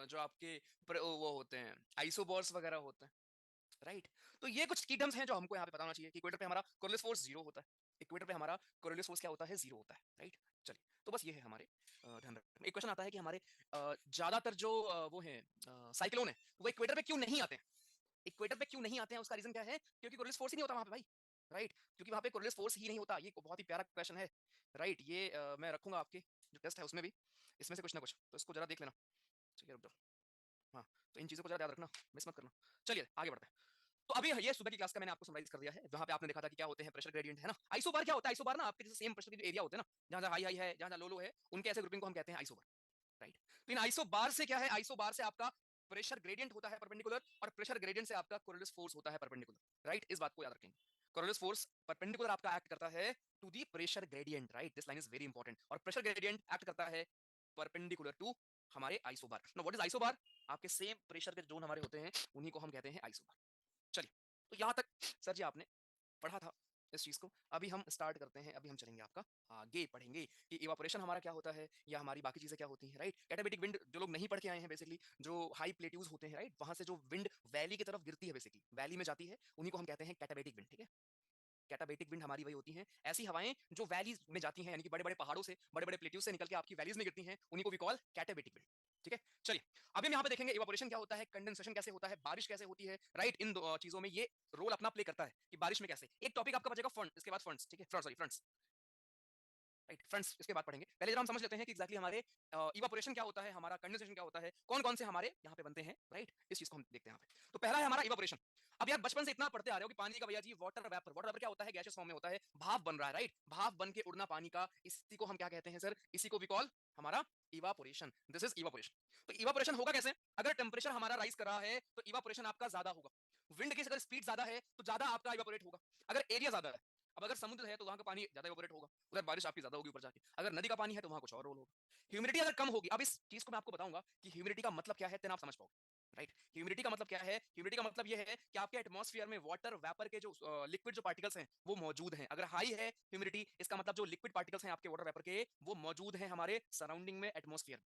जो आपके वो होते हैं आइसोबॉर्स वगैरह होते हैं, राइट। तो ये कुछ की टर्म्स हैं जो हमको यहाँ पे बताना चाहिए कि इक्वेटर पे हमारा कोरिलेस फोर्स जीरो होता है, इक्वेटर पे हमारा कोरिलेस फोर्स क्या होता है, जीरो होता है, राइट। चलिए, तो बस ये है हमारे ध्यान रखना। एक क्वेश्चन आता है कि हमारे ज्यादातर जो वो है साइक्लोन है वो इक्वेटर पे क्यों नहीं आते हैं, इक्वेटर पे क्यों नहीं आते हैं, उसका रीजन क्या है, क्योंकि कोरिलेस फोर्स ही नहीं होता वहां पे भाई, राइट। क्योंकि वहां पे कोरिलेस फोर्स ही नहीं होता। ये बहुत ही प्यारा क्वेश्चन है, राइट। ये मैं रखूंगा आपके जो टेस्ट है उसमें भी, इसमें से कुछ ना कुछ, तो इसको जरा देख लेना, ठीक है, रुक जाओ। हाँ, तो इन चीजों को जरा याद रखना, मिस मत करना। चलिए आगे बढ़ते हैं। तो अभी ये सुबह की क्लास का मैंने आपको समराइज कर दिया है, वहां पे आपने देखा था कि क्या होते हैं प्रेशर ग्रेडियंट, है ना। आइसोबार क्या होता है, आइसोबार ना आपके जैसे सेम प्रेशर के जो एरिया होते हैं ना, जहां जहां हाई हाई है, जहां जहां लो लो है, उनके ऐसे ग्रुपिंग को हम कहते हैं आइसोबार, राइट। तो इन आइसोबार से क्या है, आइसोबार से आपका प्रेशर ग्रेडियंट होता है परपेंडिकुलर, और प्रेशर ग्रेडियंट से आपका कोरिलेस फोर्स होता है परपेंडिकुलर, राइट। इस बात को याद रखेंगे, कोरिलेस फोर्स परपेंडिकुलर आपका एक्ट करता है to the pressure gradient, right. This line is very important. और प्रेशर ग्रेडियंट एक्ट करता है परपेंडिकुलर टू हमारे isobar. Now what is isobar, आपके सेम प्रेशर के जोन हमारे होते हैं, उन्हीं को हम कहते हैं आइसोबार। चलिए, तो यहां तक सर जी आपने पढ़ा था इस चीज को। अभी हम स्टार्ट करते हैं, अभी हम चलेंगे आपका आगे पढ़ेंगे कि इवापोरेशन हमारा क्या होता है, या हमारी बाकी चीजें क्या होती हैं, राइट। कैटाबेटिक विंड जो लोग नहीं पढ़ के आए हैं, बेसिकली जो हाई प्लेट्यूज होते हैं, राइट, वहां से जो विंड वैली की तरफ गिरती है, बेसिकली वैली में जाती है, उन्हीं को हम कहते हैं कैटाबेटिक विंड, ठीक है। कैटाबेटिक विंड हमारी वही होती हैं, ऐसी हवाएं जो वैलीज में जाती हैं, यानी कि बड़े बड़े पहाड़ों से, बड़े बड़े प्लेट्यूज से निकल के आपकी वैलीज में गिरती हैं, उन्हीं को वी कॉल कैटाबेटिक विंड, ठीक है। चलिए, अभी हम यहाँ पे देखेंगे इवापोरेशन क्या होता है, कंडेंसेशन कैसे होता है, बारिश कैसे होती है, राइट। इन चीजों में ये रोल अपना प्ले करता है कि बारिश में कैसे। एक टॉपिक आपका बचेगा फ्रंट, इसके बाद फ्रंट्स, ठीक है, सॉरी फ्रंट्स, राइट, फ्रंट्स इसके बाद पढ़ेंगे। पहले जरा हम समझ लेते हैं कि एक्जैक्टली हमारे इवापोरेशन क्या होता है, हमारा कंडेंसेशन क्या होता है, कौन कौन से हमारे यहाँ पे बनते हैं, राइट। इस चीज को हम देखते हैं यहाँ पे। तो पहला है हमारा इवापोरेशन। अब यार बचपन से इतना पढ़ते आ रहे हो कि पानी का भैया जी वाटर वेपर, वाटर वेपर क्या होता है, गैसियस फॉर्म में होता है, भाप बन रहा है, राइट, भाप बन के उड़ना पानी का, इसी को हम क्या कहते हैं सर, इसी को वी कॉल हमारा इवापोरेशन। This is evaporation. तो इवापोरेशन होगा कैसे, अगर टेम्परेचर हमारा राइज कर रहा है तो इवापोरेशन आपका ज्यादा होगा। विंड की अगर स्पीड ज्यादा है तो ज्यादा आपका इवापोरेट होगा। अगर एरिया ज्यादा है, अब अगर समुद्र है तो वहां का पानी ज्यादा इवापोरेट होगा, उधर बारिश आपकी ज्यादा होगी ऊपर जाके। अगर नदी का पानी है तो वहां कुछ और रोल होगा। ह्यूमिडिटी अगर कम होगी, अब इस चीज को मैं आपको बताऊंगा कि ह्यूमिडिटी का मतलब क्या है, तेना आप समझ पाओगे, राइट। ह्यूमिडिटी का मतलब क्या है, ह्यूमिडिटी का मतलब यह है कि आपके एटमॉस्फेयर में वाटर वेपर के जो लिक्विड जो पार्टिकल्स हैं वो मौजूद हैं। अगर हाई है ह्यूमिडिटी, इसका मतलब जो लिक्विड पार्टिकल्स हैं आपके वाटर वेपर के, वो मौजूद हैं हमारे सराउंडिंग में, एटमॉस्फेयर,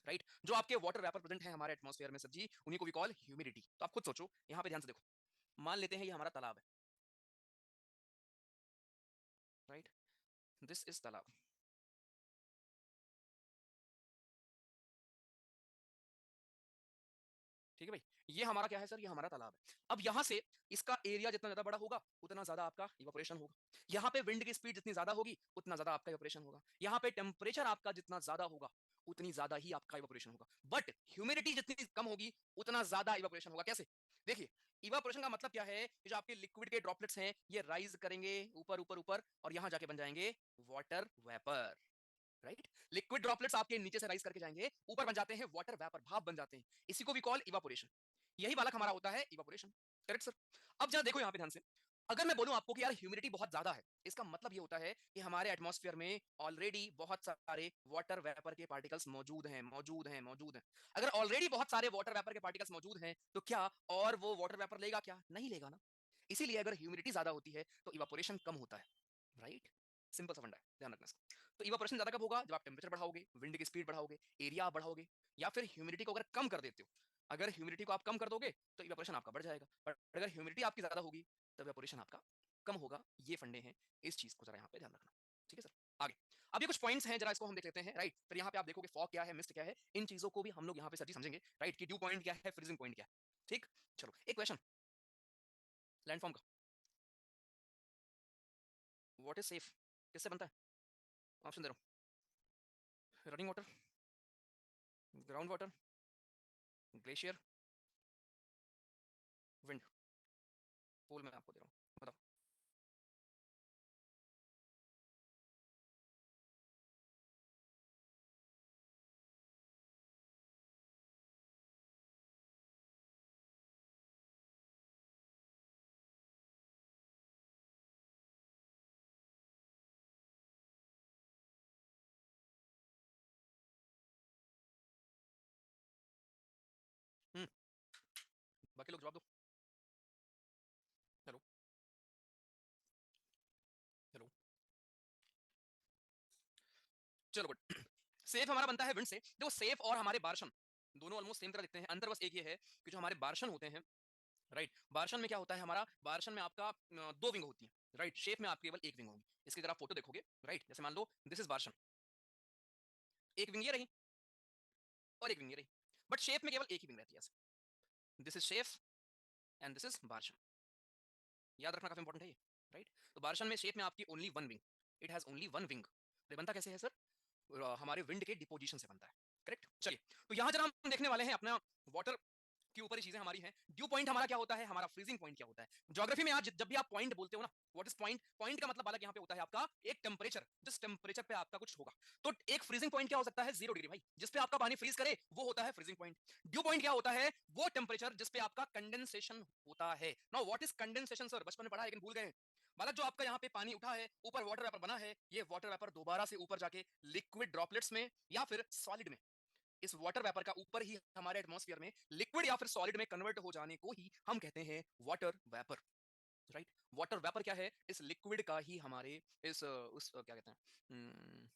राइट। जो आपके वाटर वेपर प्रेजेंट है हमारे एटमॉस्फेयर में सर जी, उन्हीं को वी कॉल ह्यूमिडिटी। तो आप खुद सोचो, यहाँ पे ध्यान से देखो, मान लेते हैं ये हमारा तालाब है, राइट, दिस इज तालाब, ठीक है भाई। ये हमारा क्या है सर, ये हमारा तालाब है। अब यहां से इसका एरिया जितना ज्यादा बड़ा होगा उतना ज्यादा आपका इवापोरेशन होगा। यहाँ पे विंड की स्पीड जितनी ज्यादा होगी उतना ज्यादा आपका इवापोरेशन होगा। यहाँ पे टेम्परेचर आपका जितना ज्यादा होगा उतनी ज्यादा ही आपका इवापोरेशन होगा। बट ह्यूमिडिटी जितनी कम होगी उतना ज्यादा इवापोरेशन होगा। कैसे, देखिए, इवापोरेशन का मतलब क्या है, जो आपके लिक्विड के ड्रॉपलेट्स हैं ये राइज करेंगे ऊपर ऊपर ऊपर, और यहां जाके बन जाएंगे water vapour, right. Liquid droplets आपके नीचे से राइज करके जाएंगे, ऊपर बन जाते हैं वाटर वेपर, भाप बन जाते हैं, इसी को वी कॉल इवापोरेशन। यही बालक हमारा होता है इवापोरेशन, करेक्ट सर। अब जरा देखो यहाँ पे ध्यान से, अगर मैं बोलूं आपको कि यार ह्यूमिडिटी बहुत ज्यादा है, इसका मतलब ये होता है कि हमारे एटमॉस्फेयर में ऑलरेडी बहुत सारे वाटर वेपर के पार्टिकल्स मौजूद हैं, मौजूद हैं, मौजूद हैं। अगर ऑलरेडी बहुत सारे वाटर वेपर के पार्टिकल्स मौजूद हैं तो क्या और वो वाटर वेपर लेगा, क्या नहीं लेगा ना। इसीलिए अगर ह्यूमिडिटी ज्यादा होती है तो इवापोरेशन कम होता है, राइट। सिंपल सा फंडा है, ध्यान रखना इसको। तो इवापोरेशन ज्यादा कब होगा, जब आप टेम्परेचर बढ़ाओगे, विंड की स्पीड बढ़ाओगे, एरिया आप बढ़ाओगे, या फिर ह्यूमिडिटी को अगर कम कर देते हो। अगर ह्यूमिडिटी को आप कम कर दोगे तो इवापोरेशन आपका बढ़ जाएगा, पर अगर ह्यूमिडिटी आपकी ज्यादा होगी तो इवापोरेशन आपका कम होगा। ये फंडे हैं, इस चीज को जरा यहाँ पे ध्यान रखना, ठीक है सर। आगे, अब ये कुछ पॉइंट्स हैं, जरा इसको हम देख लेते हैं, राइट। फिर यहाँ पे आप देखोगे फॉग क्या है, मिस्ट क्या है, इन चीजों को भी हम लोग यहाँ पे सर जी समझेंगे, राइट, कि ड्यू पॉइंट क्या है, फ्रीजिंग पॉइंट क्या है, ठीक। चलो एक क्वेश्चन, लैंडफॉर्म का, व्हाट इज सेफ, किससे बनता है, ऑप्शन दे रहा हूँ, running water, ground water, glacier, wind. Poll मैं आपको दे रहा हूँ, बताओ। हम्म, बाकी लोग जवाब दो। हेलो, हेलो, चलो गुड। सेफ हमारा बनता है विंड से। देखो सेफ और हमारे बार्शन, दोनों ऑलमोस्ट सेम तरह दिखते हैं, अंतर बस एक ये है कि जो हमारे बार्शन होते हैं, राइट, बार्शन में क्या होता है हमारा, बार्शन में आपका दो विंग होती है, राइट, शेप में आपकी केवल एक विंग होगी। इसकी अगर आप फोटो देखोगे, राइट, जैसे मान लो दिस इज बार्शन, एक विंग ये रही और एक विंग ये रही, बट शेप में केवल एक ही विंग रहती है ऐसे। This is seif and this is barchan, याद रखना काफी इंपॉर्टेंट है ये, राइट। तो बार्शन में शेप में आपकी only one wing, it has only one wing. ये बनता कैसे है सर, हमारे विंड के डिपोजिशन से बनता है, करेक्ट। चलिए, तो यहाँ जरा हम देखने वाले हैं अपना वाटर के ऊपर ही चीजें हमारी हैं। ड्यू पॉइंट हमारा क्या होता है, हमारा फ्रीजिंग पॉइंट क्या होता है। ज्योग्राफी में आज जब भी आप पॉइंट बोलते हो ना, व्हाट इज पॉइंट, पॉइंट का मतलब बालक यहाँ पे होता है आपका एक टेम्परेचर, जिस टेम्परेचर पे आपका कुछ होगा। तो एक फ्रीजिंग पॉइंट क्या हो सकता है, 0 डिग्री भाई, जिस पे आपका पानी फ्रीज करे वो होता है फ्रीजिंग पॉइंट। ड्यू पॉइंट क्या होता है, वो टेम्परेचर जिस पे आपका कंडेंसेशन होता है। Now what is condensation sir, बचपन में पढ़ा है लेकिन भूल गए। मतलब जो आपका यहाँ पे पानी उठा है, ऊपर वाटर वेपर बना है, ये वाटर वेपर दोबारा से ऊपर जाके लिक्विड ड्रॉपलेट्स में या फिर सॉलिड में, इस वाटर वेपर का ऊपर ही हमारे एटमॉस्फेयर में लिक्विड या फिर सॉलिड में कन्वर्ट हो जाने को ही हम कहते हैं water vapour, right. Water vapour क्या है, इस लिक्विड का ही हमारे इस क्या कहते हैं,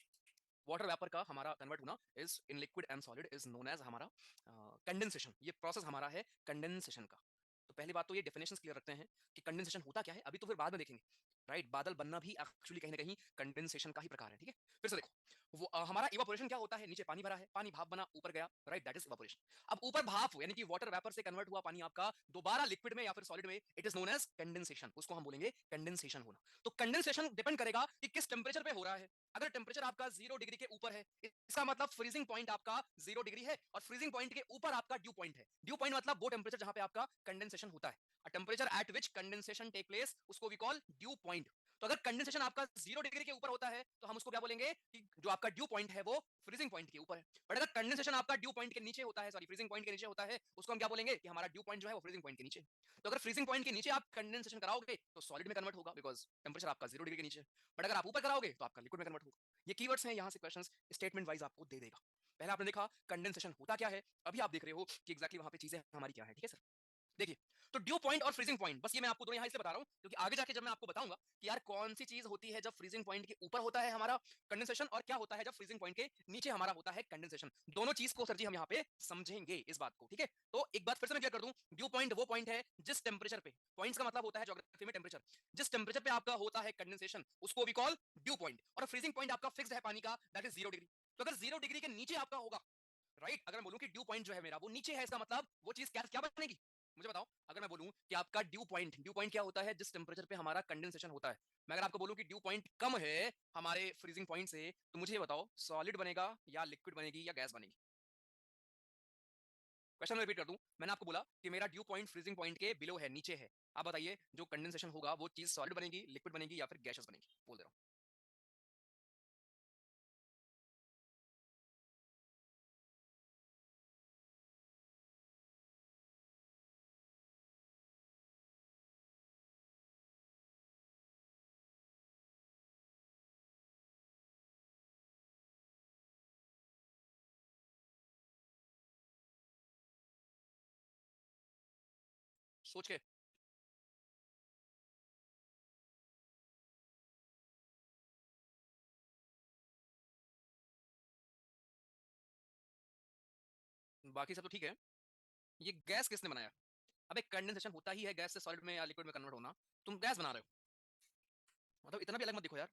वाटर वेपर का हमारा कन्वर्ट होना is in liquid and solid is known as हमारा कंडेंसेशन। ये प्रोसेस हमारा है कंडेंसेशन का। तो पहली बात तो ये डेफिनेशंस क्लियर रखते हैं कि कंडेंसेशन होता क्या है, अभी तो फिर बाद में देखेंगे, राइट। बादल बनना भी एक्चुअली कहीं ना कहीं कंडेंसेशन का ही प्रकार है, ठीक है। फिर से देखो, वो हमारा इवापोरेशन क्या होता है, नीचे पानी भरा है, पानी भाप बना ऊपर गया, राइट, दैट इज इवापोरेशन। अब ऊपर भाप यानी कि वाटर वेपर से कन्वर्ट हुआ पानी आपका दोबारा लिक्विड में या फिर सॉलिड में, it is known as condensation, उसको हम बोलेंगे कंडेंसेशन होना। तो कंडेंसेशन डिपेंड करेगा कि किस टेंपरेचर पे हो रहा है। अगर टेंपरेचर आपका 0 डिग्री के ऊपर है, इसका मतलब फ्रीजिंग पॉइंट आपका 0 डिग्री है, और फ्रीजिंग पॉइंट के ऊपर आपका ड्यू पॉइंट है। ड्यू पॉइंट मतलब वो टेंपरेचर जहां पे आपका कंडेंसेशन होता है, temperature at which condensation take place, उसको वी कॉल ड्यू पॉइंट। तो अगर कंडेंसेशन आपका 0 डिग्री के ऊपर होता है तो हम उसको क्या बोलेंगे कि जो आपका ड्यू पॉइंट है वो फ्रीजिंग पॉइंट के ऊपर है। बट अगर कंडेंसेशन आपका ड्यू पॉइंट के नीचे होता है, सॉरी, फ्रीजिंग पॉइंट के नीचे होता है, उसको हम क्या बोलेंगे कि हमारा ड्यू पॉइंट जो है वो फ्रीजिंग पॉइंट के नीचे। तो अगर फ्रीजिंग पॉइंट के नीचे आप कंडेंसेशन कराओगे तो सॉलिड में कन्वर्ट होगा, बिकॉज टेंपरेचर आपका 0 डिग्री के नीचे। बट अगर आप ऊपर कराओगे तो आपका लिक्विड में कन्वर्ट होगा। ये कीवर्ड्स हैं, यहाँ से क्वेश्चंस स्टेटमेंट वाइज आपको दे देगा। पहले आपने देखा कंडेंसेशन होता क्या है, अभी आप देख रहे हो कि एग्जैक्टली वहां पे चीजें हमारी क्या है, ठीक है सर। देखिए, तो ड्यू पॉइंट और फ्रीजिंग पॉइंट, बस ये मैं आपको दोनों यहाँ इसलिए बता रहा हूँ क्योंकि आगे जाके जब मैं आपको बताऊंगा कि यार कौन सी चीज होती है जब फ्रीजिंग पॉइंट के ऊपर होता है हमारा कंडेंसेशन, और क्या होता है जब फ्रीजिंग पॉइंट के नीचे हमारा होता है कंडेंसेशन, दोनों चीज को सर जी हम यहाँ पे समझेंगे इस बात को, ठीक है। तो एक बात फिर से मैं क्लियर कर दूं, ड्यू पॉइंट वो पॉइंट है जिस टेंपरेचर पे, पॉइंट्स का मतलब होता है ज्योग्राफी में टेंपरेचर, जिस टेंपरेचर पे आपका होता है कंडेंसेशन उसको वी कॉल ड्यू पॉइंट। और फ्रीजिंग पॉइंट आपका फिक्स्ड है पानी का, दैट इज 0 डिग्री। तो अगर 0 डिग्री के नीचे आपका होगा, राइट, अगर मैं बोलूं कि ड्यू पॉइंट जो है मेरा वो नीचे है, इसका मतलब वो चीज क्या क्या बनेगी, मुझे बताओ। अगर मैं बोलूं कि आपका ड्यू पॉइंट, ड्यू पॉइंट क्या होता है, जिस टेंपरेचर पे हमारा कंडेंसेशन होता है, मैं अगर आपको बोलूं कि ड्यू पॉइंट कम है हमारे फ्रीजिंग पॉइंट से, तो मुझे ये बताओ सॉलिड बनेगा या लिक्विड बनेगी या गैस बनेगी। क्वेश्चन रिपीट कर दूं, मैंने आपको बोला कि मेरा ड्यू पॉइंट फ्रीजिंग पॉइंट के बिलो है, नीचे है। आप बताइए जो कंडेंसेशन होगा वो चीज सॉलिड बनेगी, लिक्विड बनेगी या फिर गैसेस बनेगी, बोल दे रहा हूं। सोच के। बाकी सब तो ठीक है, ये गैस किसने बनाया। अबे कंडेंसेशन होता ही है गैस से सॉलिड में या लिक्विड में कन्वर्ट होना, तुम गैस बना रहे हो, मतलब इतना भी अलग मत दिखो यार।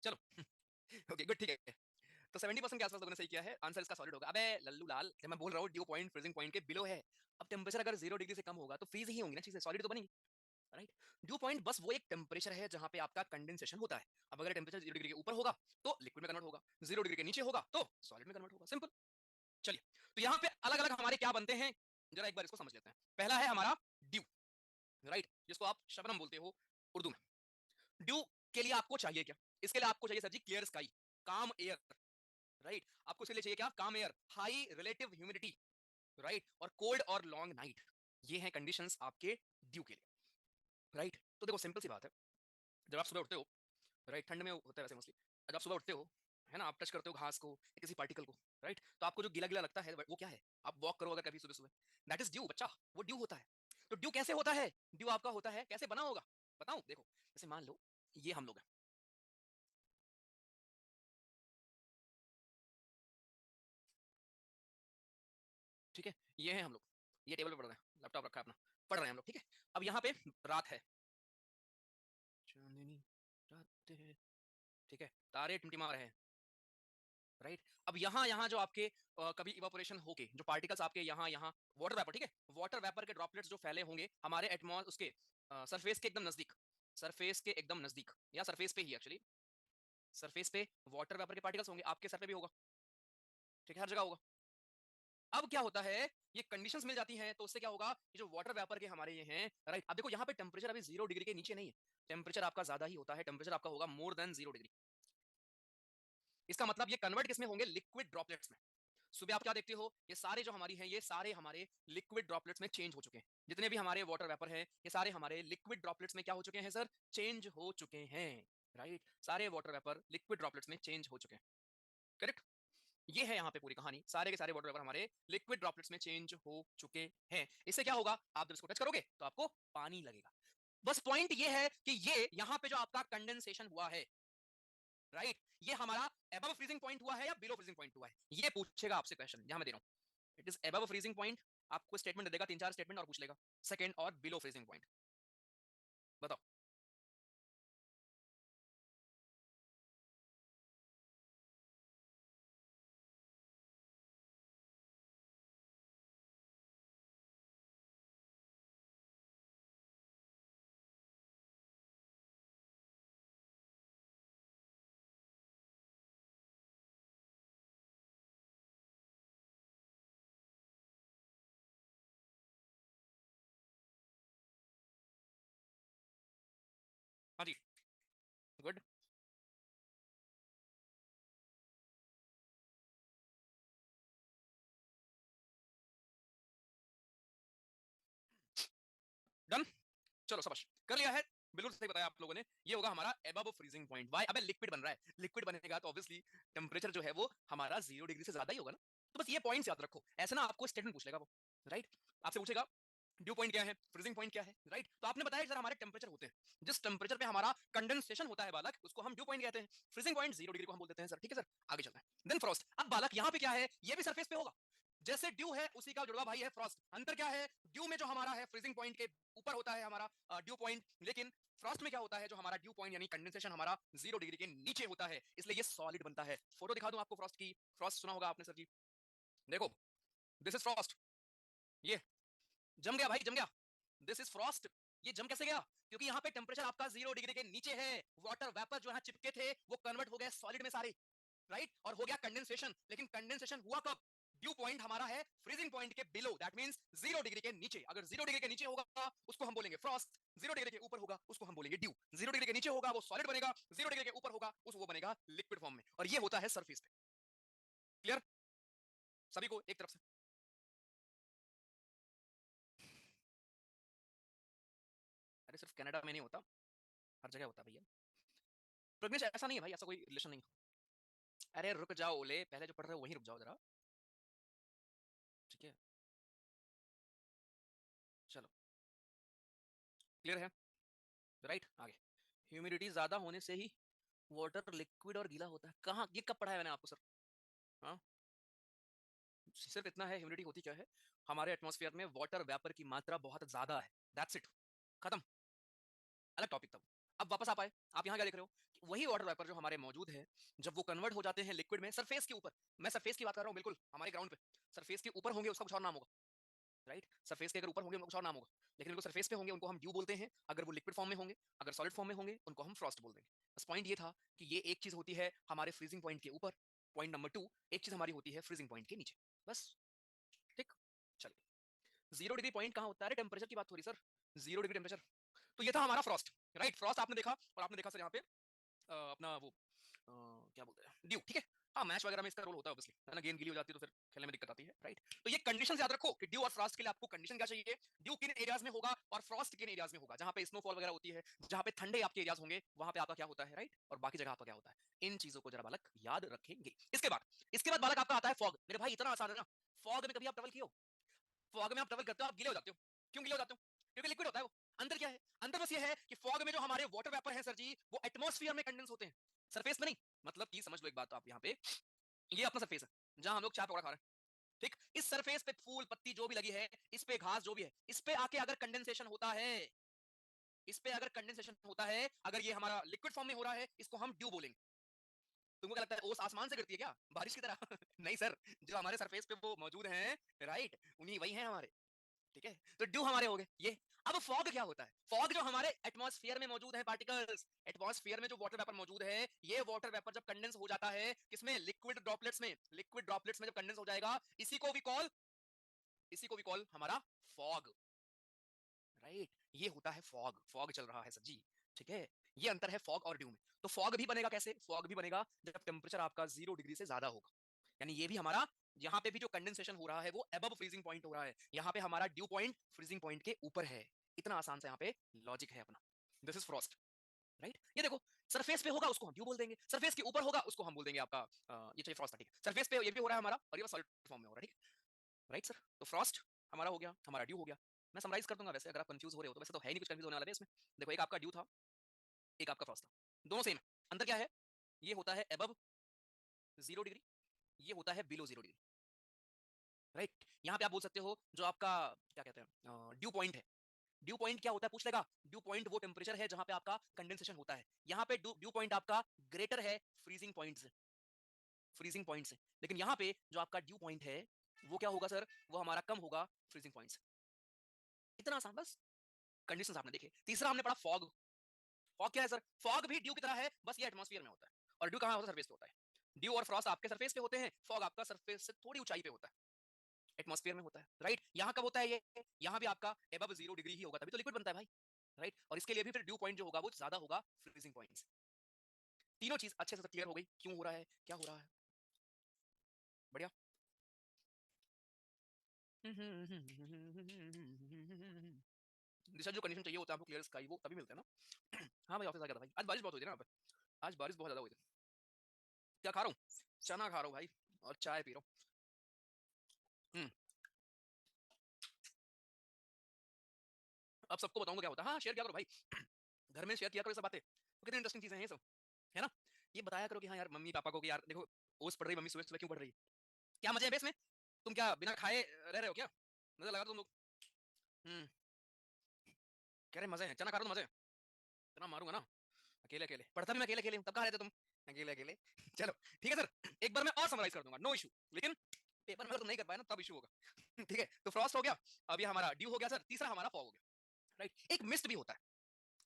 चलो ओके गुड, ठीक है। तो 70% के आसपास लोगों ने सही किया है, आंसर इसका सॉलिड होगा। अबे लल्लू लाल, जब मैं बोल रहा हूँ ड्यू पॉइंट फ्रीजिंग पॉइंट के बिलो है, अब टेंपरेचर अगर 0 डिग्री से कम होगा तो फ्रीज ही होंगी ना चीजें, सॉलिड तो बनेगी, राइट। ड्यू पॉइंट बस वो एक टेंपरेचर है जहां पे आपका कंडेंसेशन होता है। अब अगर टेंपरेचर 0 डिग्री के ऊपर होगा तो लिक्विड में कन्वर्ट होगा, 0 डिग्री के नीचे होगा तो सॉलिड में कन्वर्ट होगा, सिंपल। चलिए, तो यहाँ पे अलग अलग हमारे क्या बनते हैं, जरा एक बार इसको समझ लेते हैं। पहला है हमारा ड्यू, राइट, जिसको आप शबनम बोलते हो उर्दू में। ड्यू के लिए आपको चाहिए क्या, इसके लिए आपको चाहिए सर जी क्लियर स्काई, काम एयर, राइट। आपको इसके लिए चाहिए क्या, काम air, high relative humidity, right, और कोल्ड और लॉन्ग नाइट। ये हैं कंडीशंस आपके ड्यू के लिए, राइट। तो देखो सिंपल सी बात है, जब आप सुबह उठते हो, राइट, ठंड में होता है वैसे मोस्टली, जब आप सुबह उठते हो, है ना, आप टच करते हो घास को या किसी पार्टिकल को, राइट, तो आपको जो गीला गीला लगता है वो क्या है, आप वॉक करो अगर कभी सुबह सुबह, दैट इज ड्यू बच्चा, वो ड्यू होता है। तो ड्यू कैसे होता है, ड्यू आपका होता है कैसे बना होगा, बताऊं, देखो, जैसे मान लो ये हम लोग हैं, ठीक है, ये हैं हम लोग, ये टेबल पे पढ़ रहे हैं, लैपटॉप रखा है अपना, पढ़ रहे हैं हम लोग, ठीक है। अब यहाँ पे रात है, चांदनी रात है, ठीक है, तारे टिमटिमा रहे हैं, राइट। अब यहाँ यहाँ जो आपके कभी इवापोरेशन होके जो पार्टिकल्स आपके यहाँ यहाँ वाटर वेपर, ठीक है, वाटर वेपर के ड्रॉपलेट्स जो फैले होंगे हमारे एटमॉस उसके सरफेस के एकदम नजदीक, सरफेस के एकदम नजदीक या सरफेस पे ही एक्चुअली, सरफेस पे वाटर वेपर के पार्टिकल्स होंगे, आपके सर पे भी होगा, ठीक है, हर जगह होगा। अब क्या होता है, ये कंडीशंस मिल जाती हैं तो उससे क्या होगा, ये जो वाटर वेपर के हमारे ये हैं, राइट। अब देखो यहाँ पे टेम्परेचर अभी 0 डिग्री के नीचे नहीं है, टेम्परेचर आपका ज्यादा ही होता है, टेम्परेचर आपका होगा मोर देन 0 डिग्री। इसका मतलब ये कन्वर्ट किसमें होंगे, लिक्विड ड्रॉपलेट्स में। सुबह आप क्या देखते हो, ये सारे जो हमारी हैं ये सारे हमारे लिक्विड ड्रॉपलेट्स में चेंज हो चुके हैं, जितने भी हमारे वाटर वेपर हैं ये सारे हमारे लिक्विड ड्रॉपलेट्स में क्या हो चुके हैं सर, चेंज हो चुके हैं, राइट। सारे वाटर वेपर लिक्विड ड्रॉपलेट्स में चेंज हो चुके हैं, करेक्ट। ये है यहाँ पे पूरी कहानी, सारे के सारे वाटर वेपर हमारे लिक्विड ड्रॉपलेट्स में चेंज हो चुके हैं। इससे क्या होगा, आप जब इसको टच करोगे तो आपको पानी लगेगा। बस पॉइंट ये है कि ये यहाँ पे जो आपका कंडेंसेशन हुआ है, राइट, ये हमारा एबव फ्रीजिंग पॉइंट हुआ है या बिलो फ्रीजिंग पॉइंट हुआ है, ये पूछेगा आपसे क्वेश्चन, यहां मैं दे रहा हूं, it is above freezing point, आपको स्टेटमेंट दे देगा, 3-4 स्टेटमेंट और पूछ लेगा, सेकंड और बिलो फ्रीजिंग पॉइंट, बताओ। हाँ जी, गुड, डन, चलो शाबाश, कर लिया है, बिल्कुल सही बताया आप लोगों ने, ये होगा हमारा एबव फ्रीजिंग पॉइंट। वाई, अबे लिक्विड बन रहा है, लिक्विड बनेगा तो ऑब्वियसली टेम्परेचर जो है वो हमारा 0 डिग्री से ज्यादा ही होगा ना। तो बस ये पॉइंट्स याद रखो, ऐसे ना आपको स्टेटमेंट पूछ लेगा वो, राइट, आपसे पूछेगा ड्यू पॉइंट क्या है, फ्रीजिंग पॉइंट क्या है, राइट। तो आपने बताया सर हमारे टेम्परेचर होते हैं, जिस टेम्परेचर पे हमारा कंडेंसेशन होता है बालक, उसको हम ड्यू पॉइंट कहते हैं, फ्रीजिंग पॉइंट 0 डिग्री को हम बोल देते हैं सर, ठीक है सर, आगे चलते हैं। देन फ्रॉस्ट, अब बालक यहाँ पे क्या है, ये भी सरफेस पे होगा, जैसे ड्यू है उसी का जुड़वा भाई है फ्रॉस्ट। अंतर क्या है, ड्यू में जो हमारा है फ्रीजिंग पॉइंट के ऊपर होता है हमारा ड्यू पॉइंट, लेकिन फ्रॉस्ट में क्या होता है, जो हमारा ड्यू पॉइंट यानी कंडेंसेशन हमारा 0 डिग्री के नीचे होता है, इसलिए ये सॉलिड बनता है। फोटो दिखा दूं आपको फ्रॉस्ट की, फ्रॉस्ट सुना होगा आपने सर की, देखो, दिस इज फ्रॉस्ट, ये जम गया भाई, जम गया, दिस इज फ्रॉस्ट। ये जम कैसे गया, क्योंकि यहाँ पे टेम्परेचर आपका 0 डिग्री के नीचे है, वाटर वेपर जो यहाँ चिपके थे वो कन्वर्ट हो गए सॉलिड में सारे, राइट, और हो गया कंडेंसेशन। लेकिन कंडेंसेशन हुआ कब, ड्यू पॉइंट हमारा है फ्रीजिंग पॉइंट के बिलो, दैट मींस 0 डिग्री के नीचे। अगर 0 डिग्री के नीचे होगा उसको हम बोलेंगे फ्रॉस्ट, 0 डिग्री के ऊपर होगा उसको हम बोलेंगे ड्यू। 0 डिग्री के नीचे होगा वो सॉलिड बनेगा, 0 डिग्री के ऊपर होगा उस वो बनेगा लिक्विड फॉर्म में, और ये होता है सरफेस पे। क्लियर सभी को एक तरफ से। अरे सिर्फ कनाडा में नहीं होता, हर जगह होता है भैया, प्रज्ञेश ऐसा नहीं है भाई, ऐसा कोई रिलेशन नहीं। अरे रुक जाओ ओले, पहले जो पढ़ रहे हो वहीं रुक जाओ जरा, ठीक है, चलो, क्लियर है, राइट। आगे, ह्यूमिडिटी ज्यादा होने से ही वाटर लिक्विड और गीला होता है, कहाँ, ये कब पढ़ा है मैंने आपको सर, हाँ, सिर्फ इतना है, ह्यूमिडिटी होती क्या है, हमारे एटमॉस्फेयर में वाटर वेपर की मात्रा बहुत ज्यादा है, दैट्स इट, खत्म, अलग टॉपिक था। अब वापस आप आए, आप यहाँ क्या देख रहे हो, कि वही वाटर वेपर जो हमारे मौजूद है, जब वो कन्वर्ट हो जाते हैं लिक्विड में सरफेस के ऊपर, मैं सरफेस की बात कर रहा हूँ, बिल्कुल हमारे ग्राउंड पे सरफेस के ऊपर होंगे उसका कुछ और नाम होगा, राइट, सरफेस के अगर ऊपर होंगे उनका कुछ और नाम होगा, लेकिन उनको सरफेस पे होंगे उनको हम ड्यू बोलते हैं, अगर वो लिक्विड फॉर्म में होंगे, अगर सॉलिड फॉर्म में होंगे उनको हम फ्रॉस्ट बोल देंगे। बस पॉइंट ये था कि ये एक चीज होती है हमारे फ्रीजिंग पॉइंट के ऊपर, पॉइंट नंबर 2, एक चीज हमारी होती है फ्रीजिंग पॉइंट के नीचे, बस, ठीक। चलिए, 0 डिग्री पॉइंट कहाँ होता है, टेम्परेचर की बात हो रही सर, 0 डिग्री टेम्परेचर। तो ये था हमारा फ्रॉस्ट, राइट, फ्रॉस्ट आपने देखा, और आपने देखा सर यहाँ पे अपना वो क्या बोलते हैं, ड्यू, ठीक है। हाँ, मैच वगैरह में इसका रोल होता है ऑब्वियसली, है ना, गेंद गीली हो जाती है तो फिर खेलने में दिक्कत आती है, राइट। तो ये कंडीशन याद रखो कि ड्यू और फ्रॉस्ट के लिए आपको कंडीशन क्या चाहिए, ड्यू किन एरियाज में होगा और फ्रॉस्ट किन एरियाज में होगा, जहां पे स्नोफॉल वगैरह होती है, जहां पे ठंडे आपके एरियाज होंगे वहां पे आपका क्या होता है, राइट, और बाकी जगह आपका क्या होता है। इन चीजों को जरा बालक याद रखेंगे। इसके बाद बालक आपका आता है फॉग, मेरे भाई इतना आसान है ना, फॉग में कभी आप ट्रैवल किए हो, फॉग में आप ट्रैवल करते हो आप गीले हो जाते हो, क्यों गीले हो जाते हो, क्योंकि लिक्विड होता है वो, अंतर क्या है? अंतर बस ये है कि फॉग में जो हमारे वाटर वेपर हैं सर जी, वो एटमॉस्फेयर में कंडेंस होते हैं, सरफेस में नहीं। मतलब कि समझ लो एक बात आप यहाँ पे, ये अपना सरफेस है जहां हम लोग चाय पकौड़ा खा रहे हैं, ठीक। इस सरफेस पे फूल पत्ती जो भी लगी है, इस पे घास जो भी है, इस पे आके अगर कंडेंसेशन होता है, इस पे अगर कंडेंसेशन होता है, अगर ये हमारा लिक्विड फॉर्म में हो रहा है, इसको हम ड्यू बोलेंगे। तुमको क्या लगता है ओस आसमान से गिरती है क्या, बारिश की तरह? नहीं सर, जो हमारे सरफेस पे वो मौजूद हैं, राइट, उन्हीं वही हैं हमारे, ठीक है। तो ड्यू हमारे हो गए ये। अब फॉग क्या होता है? फॉग जो हमारे एटमॉस्फेयर में मौजूद है पार्टिकल्स, एटमॉस्फेयर में जो वाटर वेपर मौजूद है, ये वाटर वेपर जब कंडेंस हो जाता है किसमें, लिक्विड ड्रॉपलेट्स में, लिक्विड ड्रॉपलेट्स में जब कंडेंस हो जाएगा, इसी को भी कॉल हमारा फॉग, राइट। ये होता है फॉग, फॉग चल रहा है सर जी, ठीक है। ये अंतर है फॉग और ड्यू में। तो फॉग भी बनेगा कैसे? फॉग भी बनेगा जब टेम्परेचर आपका 0 डिग्री से ज्यादा होगा, यानी ये भी हमारा, यहाँ पे भी जो कंडेंसेशन हो रहा है वो अबव फ्रीजिंग पॉइंट हो रहा है, यहाँ पे हमारा ड्यू पॉइंट फ्रीजिंग पॉइंट के ऊपर है। इतना आसान सा यहाँ पे लॉजिक है अपना। This is Frost, right. ये देखो, सरफेस पे होगा उसको हम ड्यू बोल देंगे, सरफेस के ऊपर होगा उसको हम बोल देंगे आपका ये चाहिए फ्रॉस्ट, ठीक है। सरफेस पे ये भी हो रहा है हमारा, और ये सॉलिड फॉर्म में हो रहा है, ठीक है, राइट सर। तो फ्रॉस्ट हमारा हो गया, हमारा ड्यू हो गया। मैं समराइज कर दूंगा वैसे, अगर आप कंफ्यूज हो रहे हो तो, वैसे तो है नहीं कुछ कंफ्यूज होने वाला है इसमें। देखो, एक आपका ड्यू था, एक आपका फ्रॉस्ट था, दोनों सेम है। अंतर क्या है? ये होता है अबव 0 डिग्री, ये होता है बिलो 0 डिग्री, राइट। यहाँ पे आप बोल सकते हो जो आपका क्या कहते हैं ड्यू पॉइंट है, ड्यू पॉइंट क्या होता है पूछ लेगा। ड्यू पॉइंट वो टेम्परेचर है जहां पे आपका कंडेंसेशन होता है। यहाँ पे ड्यू पॉइंट आपका ग्रेटर है फ्रीजिंग पॉइंट से, फ्रीजिंग पॉइंट से। लेकिन यहाँ पे जो आपका ड्यू पॉइंट है वो क्या होगा सर, वो हमारा कम होगा फ्रीजिंग पॉइंट से। इतना आसान बस, कंडीशंस आपने देखे। तीसरा हमने पढ़ा फॉग। फॉग क्या है सर? फॉग भी ड्यू की तरह है, बस ये एटमॉस्फेयर में होता है। और ड्यू कहाँ होता है? सरफेस पे होता है। ड्यू और फ्रॉस्ट आपके सरफेस पे होते हैं, फॉग आपका सरफेस से थोड़ी ऊंचाई पे होता है, एटमॉस्फेयर में होता है, राइट। यहाँ कब होता है ये? यहाँ भी आपका एबव 0 डिग्री ही होगा, तभी तो लिक्विड बनता है भाई, राइट। और इसके लिए भी फिर ड्यू पॉइंट जो होगा वो ज्यादा होगा फ्रीजिंग पॉइंट से। तीनों चीज अच्छे से क्लियर हो गई, क्यों हो रहा है, क्या हो रहा है, बढ़िया। दिशा जो कंडीशन चाहिए होता है आपको, क्लियर स्काई, वो तभी मिलता है ना। हाँ भाई, ऑफिस आ गया था भाई, आज बारिश बहुत हुई थी ना यहाँ पे, आज बारिश बहुत ज्यादा हुई थी। क्या खा रहा हूँ? चना खा रहा हूँ भाई, और चाय पी रहा हूँ। अब सबको बताऊंगा क्या होता है, हाँ शेयर किया करो भाई। घर में शेयर किया करो ये सब बातें, तो कितनी इंटरेस्टिंग चीजें हैं ये सब, है ना। ये बताया करो कि हाँ यार मम्मी पापा को कि यार देखो, ओस पड़ रही मम्मी सुबह सुबह क्यों पड़ रही है, क्या मजे है बेस में, तुम क्या बिना खाए रह रहे हो क्या, नजर लगा तुम लोग। हम्म, कह रहे मजे हैं, चना खा रहा हूं तो मजे हैं, चना मारूंगा ना। अकेले अकेले पढ़ता भी मैं अकेले अकेले हूँ, तब कहाँ रहते तुम अकेले अकेले। चलो ठीक है सर, एक बार मैं और समराइज कर दूंगा, नो इशू। लेकिन पेपर में अगर तुम नहीं कर पाए ना तब इशू होगा। ठीक है, तो फ्रॉस्ट हो गया, अब ये हमारा ड्यू हो गया सर, तीसरा हमारा फॉग हो गया, राइट। एक मिस्ट भी होता है,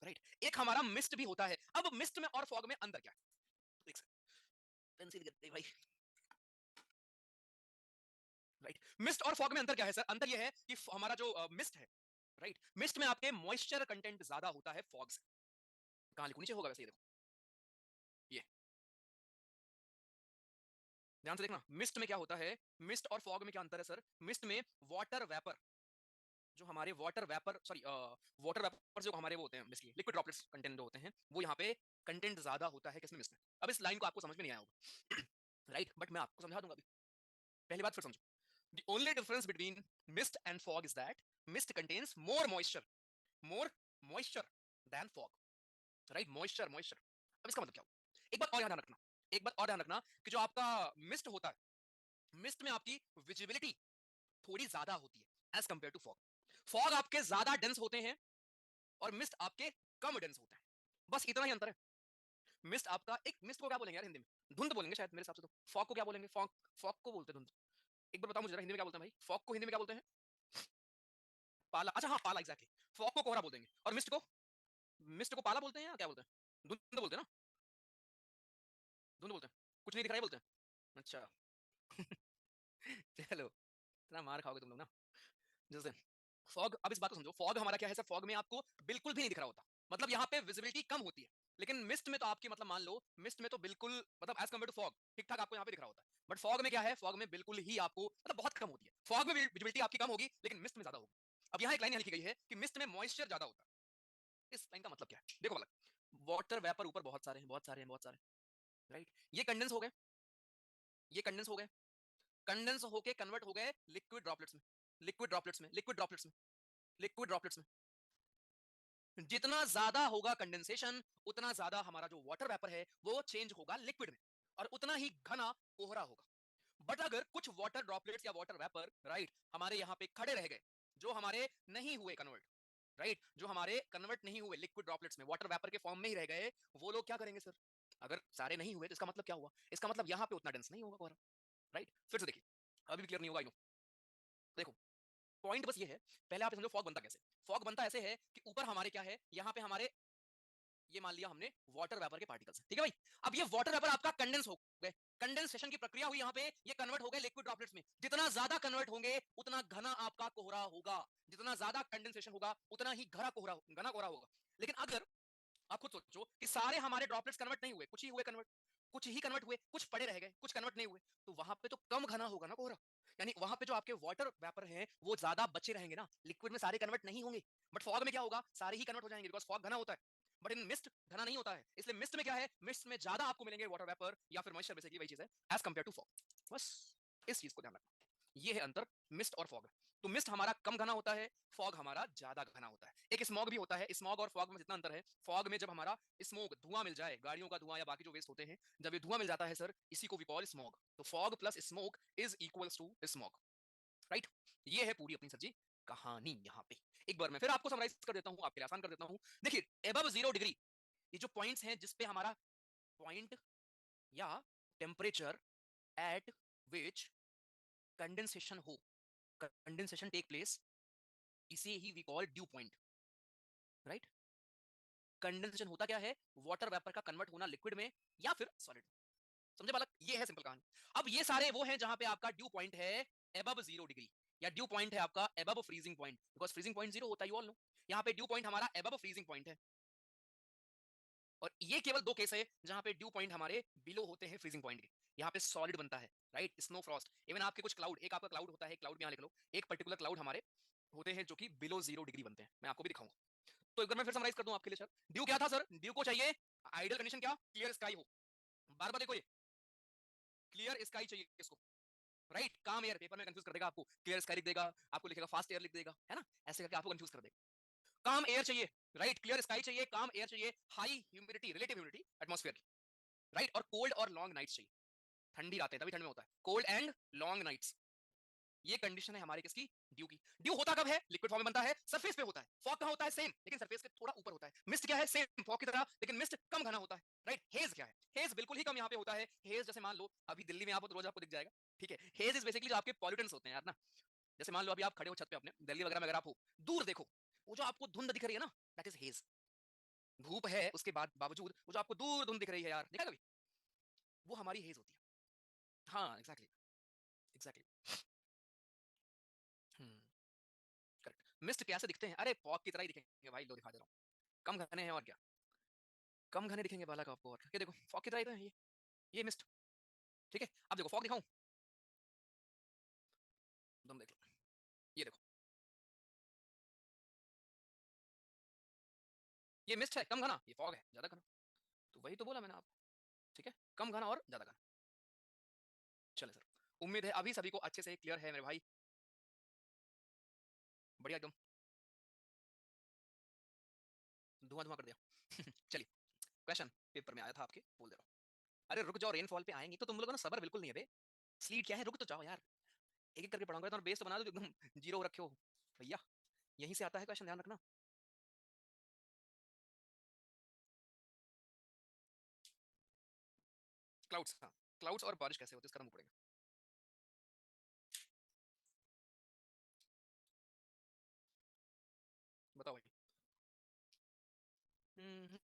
राइट, एक हमारा मिस्ट भी होता है। अब मिस्ट में और फॉग में अंदर क्या है, एक पेंसिल गिर गई भाई, राइट। मिस्ट और फॉग में अंतर क्या है सर? अंतर यह है कि हमारा जो मिस्ट है, राइट, मिस्ट में आपके मॉइस्चर कंटेंट ज्यादा होता है फॉग से। कहां लिखूं, नीचे होगा वैसे, ये देखो, ये ध्यान से देखना, मिस्ट में क्या होता है, मिस्ट और फॉग में क्या अंतर है सर? मिस्ट में वाटर वेपर, जो हमारे water vapour, sorry water vapour जो हमारे वो होते हैं बेसिकली लिक्विड ड्रॉपलेट्स कंटेंट जो होते हैं, वो यहाँ पे कंटेंट ज्यादा होता है किसमें, मिस्ट में। अब इस लाइन को आपको समझ में नहीं आया होगा, राइट, बट मैं आपको समझा दूंगा अभी। पहली बात फिर समझो, the only difference between mist and fog is that mist contains more moisture than fog, right, moisture। अब इसका मतलब क्या हुआ, एक बात और ध्यान रखना, एक बात और ध्यान रखना कि जो आपका मिस्ट होता है, मिस्ट में आपकी विजिबिलिटी थोड़ी ज्यादा होती है as compare to fog. Fog आपके ज्यादा डेंस होते हैं और मिस्ट आपके कम डेंस होते हैं, बस इतना ही अंतर है। मिस्ट आपका, एक मिस्ट को क्या बोलेंगे यार हिंदी में, धुंध बोलेंगे शायद मेरे हिसाब से। तो फॉग को क्या बोलेंगे, फॉग, फॉग को बोलते हैं धुंध। एक बार बताओ मुझे हिंदी में क्या बोलते हैं भाई, फॉग को हिंदी में क्या बोलते हैं? पाला, अच्छा हाँ पाला, एग्जैक्टली। फॉग को कोहरा बोल देंगे, और मिस्ट को पाला बोलते हैं या क्या बोलते हैं, धुंध बोलते हैं ना, धुंध बोलते हैं, कुछ नहीं दिख रहा है बोलते हैं, अच्छा। चलो, इतना मार खाओगे तुम लोग ना जिस दिन। फॉग, अब इस बात को समझो, फॉग हमारा क्या है सर, फॉग में आपको बिल्कुल भी नहीं दिख रहा होता, मतलब यहाँ पे विजिबिलिटी कम होती है। लेकिन मिस्ट में तो आपकी, मतलब मान लो मिस्ट में तो बिल्कुल, मतलब एज कम्पेयर टू फॉग ठीक ठाक आपको यहाँ पे दिख रहा होता है। बट फॉग में क्या है, फॉग में बिल्कुल ही आपको, मतलब बहुत कम होती है। फॉग में विजिबिलिटी आपकी कम होगी लेकिन मिस्ट में ज्यादा होगी। अब यहाँ एक लाइन लिखी गई है कि मिस्ट में मॉइस्चर ज्यादा होता है। इस लाइन का मतलब क्या है, देखो मतलब, वाटर वेपर ऊपर बहुत सारे हैं, बहुत सारे हैं, बहुत सारे, राइट। ये कंडेंस हो गए, ये कंडेंस हो गए, कंडेंस होके कन्वर्ट हो गए लिक्विड ड्रॉपलेट्स में, लिक्विड ड्रॉपलेट्स में, लिक्विड ड्रॉपलेट्स में, लिक्विड ड्रॉपलेट्स में, जितना ज्यादा होगा कंडेंसेशन उतना ज्यादा हमारा जो वाटर वेपर है वो चेंज होगा लिक्विड में और उतना ही घना कोहरा होगा। बट अगर कुछ वाटर ड्रॉपलेट्स या वाटर वेपर राइट हमारे यहां पे खड़े रह गए, जो हमारे नहीं हुए कन्वर्ट, राइट जो हमारे कन्वर्ट नहीं हुए लिक्विड ड्रॉपलेट्स में वाटर वेपर के फॉर्म में ही रह गए, वो लोग क्या करेंगे सर? अगर सारे नहीं हुए तो इसका मतलब क्या हुआ? इसका मतलब यहां पे उतना डेंस नहीं होगा कोहरा। राइट, फिर से देखिए, अभी भी क्लियर नहीं होगा आई नो। देखो, पॉइंट बस ये है, पहले आप समझो फॉग बनता कैसे। फॉग बनता ऐसे है कि ऊपर हमारे क्या है, यहाँ पे हमारे ये मान लिया हमने वाटर वेपर के पार्टिकल्स, ठीक है भाई। अब ये वाटर वेपर आपका कंडेंस हो गए, कंडेंसेशन की प्रक्रिया हुई यहाँ पे, ये कन्वर्ट हो गए लिक्विड ड्रॉपलेट्स में। जितना ज्यादा कन्वर्ट होंगे उतना घना आपका कोहरा होगा, जितना ज्यादा कंडेंसेशन होगा उतना ही घना कोहरा, घना कोहरा होगा। लेकिन अगर आप खुद सोचो कि सारे हमारे ड्रॉपलेट्स कन्वर्ट नहीं हुए, कुछ ही हुए कन्वर्ट, कुछ ही कन्वर्ट हुए, कुछ पड़े रह गए, कुछ कन्वर्ट नहीं हुए, तो वहां पे तो कम घना होगा ना कोहरा। यानी वहां पे जो आपके वाटर वेपर हैं वो ज्यादा बचे रहेंगे ना, लिक्विड में सारे कन्वर्ट नहीं होंगे। बट फॉग में क्या होगा, सारे ही कन्वर्ट हो जाएंगे, बिकॉज फॉग घना होता है। बट इन मिस्ट घना नहीं होता है, इसलिए मिस्ट में क्या है, मिस्ट में ज्यादा आपको मिलेंगे वाटर वेपर या फिर मॉइस्चर, बेसिकली वही चीज है एज कंपेयर टू फॉग। बस इस चीज को ध्यान रखना, ये है अंतर मिस्ट और फॉग। तो मिस्ट हमारा कम घना होता है, फॉग हमारा ज्यादा घना होता है। एक स्मॉग भी होता है, स्मॉग और फॉग में जितना अंतर है, फॉग में जब हमारा स्मोक धुआं मिल जाए, गाड़ियों का धुआं या बाकी जो वेस्ट होते हैं, जब ये धुआं मिल जाता है सर, इसी को वी कॉल स्मॉग। तो fog plus smoke is equals to smog, right. ये है पूरी अपनी सर जी कहानी यहाँ पे। एक बार मैं फिर आपको समराइज कर देता हूँ, आपके लिए आसान कर देता हूँ। देखिए, एबव 0 डिग्री, ये जो पॉइंट्स हैं जिसपे हमारा पॉइंट या टेम्परेचर एट विच कंडेंसेशन हो, कंडेंसेशन टेक प्लेस, इसे ही we call dew point, right. Condensation होता क्या है, वाटर वेपर का कन्वर्ट होना लिक्विड में या फिर सॉलिड। समझे बालक, ये है सिंपल कहानी। अब ये सारे वो हैं जहां पे आपका ड्यू पॉइंट है एबव 0 डिग्री, या ड्यू पॉइंट है आपका above freezing point, because freezing point 0 होता है, यू ऑल नो। यहाँ पे ड्यू पॉइंट हमारा एबव फ्रीजिंग पॉइंट है, और ये केवल दो केस है जहां पे ड्यू पॉइंट हमारे बिलो होते हैं फ्रीजिंग पॉइंट के। यहाँ पे सॉलिड बनता है, राइट, स्नो फ्रॉस्ट। इवन आपके कुछ क्लाउड, एक आपका क्लाउड होता है, क्लाउड में यहाँ लिख लो, एक पर्टिकुलर क्लाउड हमारे होते हैं जो कि बिलो 0 डिग्री बनते हैं, मैं आपको भी दिखाऊंगा। तो एक बार मैं फिर समराइज कर दूं आपके लिए सर, ड्यू क्या था सर, ड्यू को चाहिए आइडियल कंडीशन क्या, क्लियर स्काई हो। बार बार देखो, ये क्लियर स्काई चाहिए इसको, राइट। काम एयर पेपर में कंफ्यूज कर देगा आपको, क्लियर स्काई लिख देगा, आपको लिखेगा फास्ट एयर लिख देगा, है ना, ऐसे करके आपको कंफ्यूज कर देगा। काम एयर चाहिए, राइट, क्लियर स्काई चाहिए, काम एयर चाहिए, high humidity, relative humidity atmosphere की, राइट, और कोल्ड और लॉन्ग नाइट्स चाहिए। ठंडी रातें, तभी ठंड में होता है, कोल्ड एंड लॉन्ग नाइट्स। ये कंडीशन है हमारे किसकी, ड्यू की। ड्यू होता कब है, लिक्विड फॉर्म में बनता है, सरफेस पे होता है। फॉग कहां होता है, सेम, लेकिन सरफेस के थोड़ा ऊपर होता है। मिस्ट क्या है, सेम फॉग की तरह, लेकिन मिस्ट कम घना होता है, राइट। हेज क्या है, हेज बिल्कुल ही कम यहाँ पे होता है। हेज जैसे मान लो अभी दिल्ली में आप हो तो रोज आपको दिख जाएगा, ठीक है। हेज इज बेसिकली जो आपके पॉल्यूटेंट्स होते हैं यार ना। जैसे मान लो अभी आप खड़े हो छत पे अपने, दिल्ली वगैरह में अगर आप हो, दूर देखो, वो जो आपको धुंध दिख रही है ना, दैट इज हेज। धूप है उसके बाद बावजूद वो जो आपको दूर धुंध दिख रही है यार, देखा कभी, वो हमारी हेज होती है। हाँ एग्जैक्टली, एग्जैक्टली। करेक्ट। मिस्ट कैसे दिखते हैं, अरे फॉग की तरह ही दिखेंगे भाई, लो दिखा दे रहा हूँ, कम घने हैं और क्या, कम घने दिखेंगे बालक आपको, और ये देखो फॉग की तरह ही तो है ये मिस्ट, ठीक है। अब देखो फॉग दिखाऊं, तुम देख लो, ये देखो, ये मिस्ट है कम घना, ये फॉग है ज्यादा घना। तो वही तो बोला मैंने आपको, ठीक है, कम घना और ज्यादा घना। चले सर, उम्मीद है अभी सभी को अच्छे से क्लियर है मेरे भाई, बढ़िया एकदम, धुआं धुआं कर दिया। चलिए, क्वेश्चन पेपर में आया था आपके, बोल दे रहा हूँ। अरे रुक जाओ, रेनफॉल पे आएंगे, तो तुम लोगों ना सबर बिल्कुल नहीं है बे। स्लीट क्या है, रुक तो जाओ यार, एक एक करके पढ़ाऊंगा, तो बेस तो बना दो एकदम जीरो रखे हो भैया। यहीं से आता है क्वेश्चन, ध्यान रखना। क्लाउड्स, हाँ, क्लाउड्स और बारिश कैसे होती है इसका पड़ेगा। बताओ भाई। हम्म,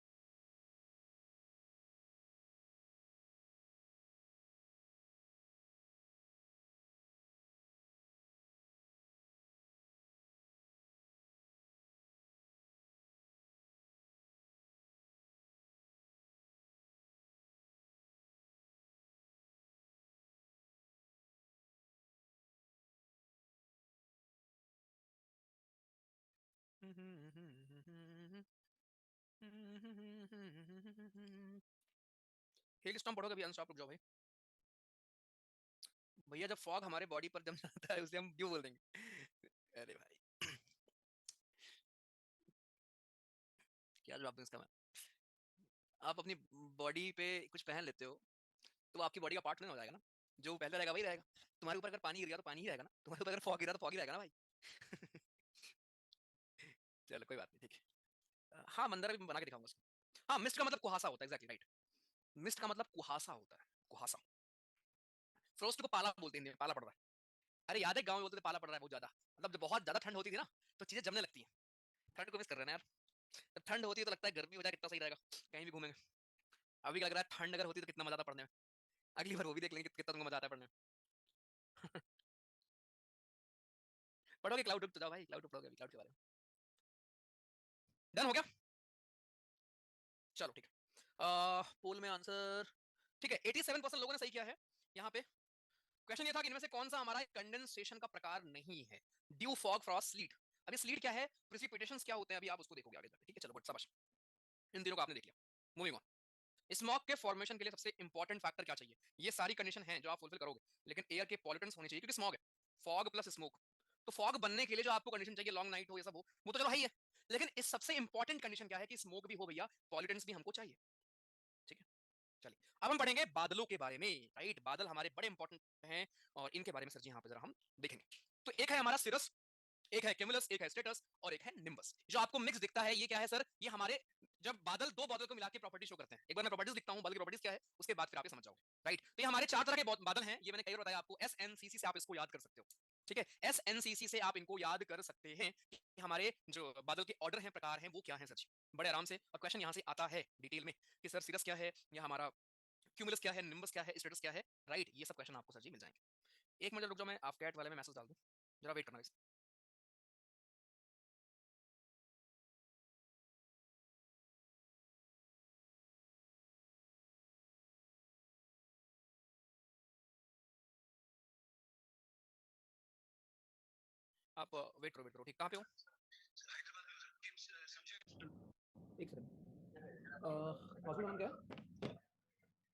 हेल स्टॉर्म पढ़ोगे अभी अनस्टॉप, रुक जाओ भाई। भैया जब फॉग हमारे बॉडी पर जम जाता है उसे हम ड्यू बोल देंगे। अरे भाई, क्या जवाब दूं इसका मैं? आप अपनी बॉडी पे कुछ पहन लेते हो तो आपकी बॉडी का पार्ट नहीं हो जाएगा ना, जो पहले रहेगा वही रहेगा। तुम्हारे ऊपर अगर पानी गिर गया तो पानी ही रहेगा ना, तुम्हारे ऊपर अगर फॉग गिरा तो फॉग ही रहेगा ना भाई। चलो कोई बात नहीं, ठीक है। हाँ मंदिर भी बना के दिखाऊंगा उसको। हाँ मिस्ट का मतलब कुहासा होता है, एग्जैक्टली राइट। मिस्ट का मतलब कुहासा होता है, कुहासा। फ्रोस्ट को पाला बोलते हैं, पाला पड़ रहा है। अरे याद है गांव में बोलते थे पाला पड़ रहा है बहुत ज्यादा, मतलब जब बहुत ज्यादा ठंड होती थी ना तो चीजें जमने लगती हैं। ठंड को मिस कर रहे हैं ना यार। जब ठंड होती है तो लगता है गर्मी हो जाए कितना सही रहेगा, कहीं भी घूमेंगे। अभी क्या लग रहा है, ठंड अगर होती तो कितना मजा आता पढ़ने में। अगली बार वो भी देख लेंगे कितना तुमको मजा आता है पढ़ने में। पढ़ोगे क्लाउड तो जाओ भाई, क्लाउड पढ़ोगे अभी, क्लाउड के बारे में। डन हो गया। चलो ठीक है, पोल में आंसर ठीक है, 87% लोगों ने सही किया है। यहाँ पे क्वेश्चन ये था कि इनमें से कौन सा हमारा कंडेंसेशन का प्रकार नहीं है। Due, fog, Frost, slit. अभी स्लीट क्या है, प्रेसिपिटेशंस क्या होते हैं, अभी आप उसको देखोगे आगे जाके, ठीक है। चलो गुड, शाबाश, इन तीनों को आपने देख लिया। Moving on. स्मॉग के फॉर्मेशन के लिए सबसे इंपॉर्टेंट फैक्टर क्या चाहिए? ये सारी कंडीशन हैं जो आप फुलफिल करोगे, लेकिन एयर के पॉल्यूटेंट्स होने चाहिए क्योंकि स्मॉग है। Fog plus smoke. तो फॉग बनने के लिए जो आपको कंडीशन चाहिए, लॉन्ग नाइट हो, ये सब हो, वो तो चलो है ही है। लेकिन इस सबसे इंपॉर्टेंट कंडीशन क्या है कि स्मोक भी हो भैया, पॉल्यूटेंट्स भी हमको चाहिए, ठीक है। चलिए अब हम पढ़ेंगे बादलों के बारे में, राइट। बादल हमारे बड़े इंपॉर्टेंट हैं और इनके बारे में सर जी यहाँ पे जरा हम देखेंगे। तो एक है हमारा सिरस, एक है क्यूमुलस, एक है स्टेटस और एक है निम्बस। जो आपको मिक्स दिखता है ये क्या है सर, ये हमारे जब बादल, दो बादल को मिला के प्रॉपर्टी शो करते हैं। एक बार मैं प्रॉपर्टीज दिखता हूँ, बादल की प्रॉपर्टीज क्या है, उसके बाद फिर आप ये समझ जाओगे, राइट। तो ये हमारे चार तरह के बादल हैं, ये मैंने कई बार बताया आपको। एसएनसीसी से आप इसको याद कर सकते हो, ठीक है। एसएनसीसी से आप इनको याद कर सकते हैं कि हमारे जो बादल के ऑर्डर हैं, प्रकार हैं, वो क्या हैं सच, बड़े आराम से। और क्वेश्चन यहाँ से आता है डिटेल में कि सर सिरस क्या है, या हमारा क्यूमुलस क्या है, निम्बस क्या है, स्टेटस क्या है, राइट। ये सब क्वेश्चन आपको सर जी मिल जाएंगे। एक मिनट रुक जाओ, मैं आप कैट वाले में मैसेज डाल दूं, जरा वेट करना। आप वेट करो, ठीक। कहाँ पे हो? एक सेकंड, हॉस्पिटल नाम क्या है?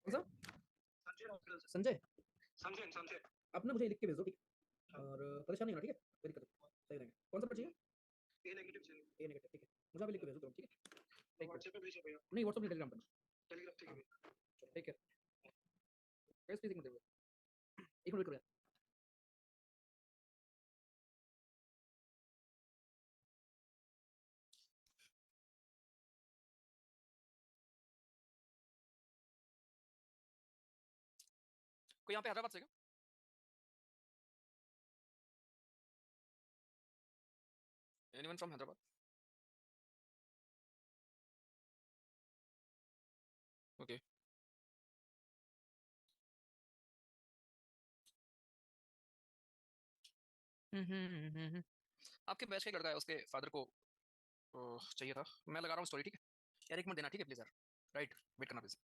कौन सा? संजय। संजय संजय। आप ना मुझे लिख के भेज दो, ठीक है। और परेशान नहीं होना, ठीक है, कोई दिक्कत नहीं, सही रहेगा। कौन सा चाहिए? ए नेगेटिव चाहिए। ए नेगेटिव, ठीक है। मुझे अभी लिख के भेज दो तुरंत, ठीक है। व्हाट्सएप पे भेजो भैया। नहीं व्हाट्सएप नहीं, टेलीग्राम पर। टेलीग्राम, ठीक है भैया। चलो ठीक है, कैसे प्लीज मत देखो, एक मिनट करो यार। कोई यहाँ पे हैदराबाद से क्या? Anyone from Hyderabad? ओके। आपके बैच का एक लड़का है, उसके फादर को चाहिए था। मैं लगा रहा हूँ स्टोरी, ठीक है। यार एक मिनट देना, ठीक है प्लीज यार, राइट। वेट करना प्लीज।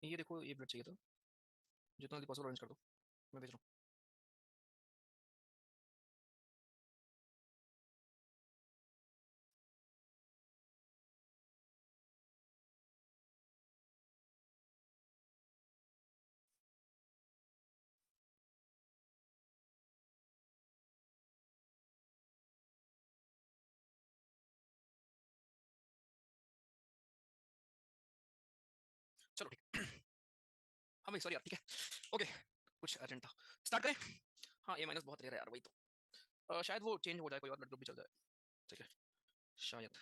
ये देखो, ये ब्लड चाहिए था, जितना जल्दी पॉसिबल अरेंज कर दो, मैं भेज रहा हूँ। चलो ठीक। हाँ भाई सॉरी यार, ठीक है, ओके। कुछ अर्जेंट था, स्टार्ट करें। हाँ ए माइनस बहुत रेयर है यार, वही तो। शायद वो चेंज हो जाए, कोई और ब्लड ग्रुप भी चल जाए, ठीक है, शायद।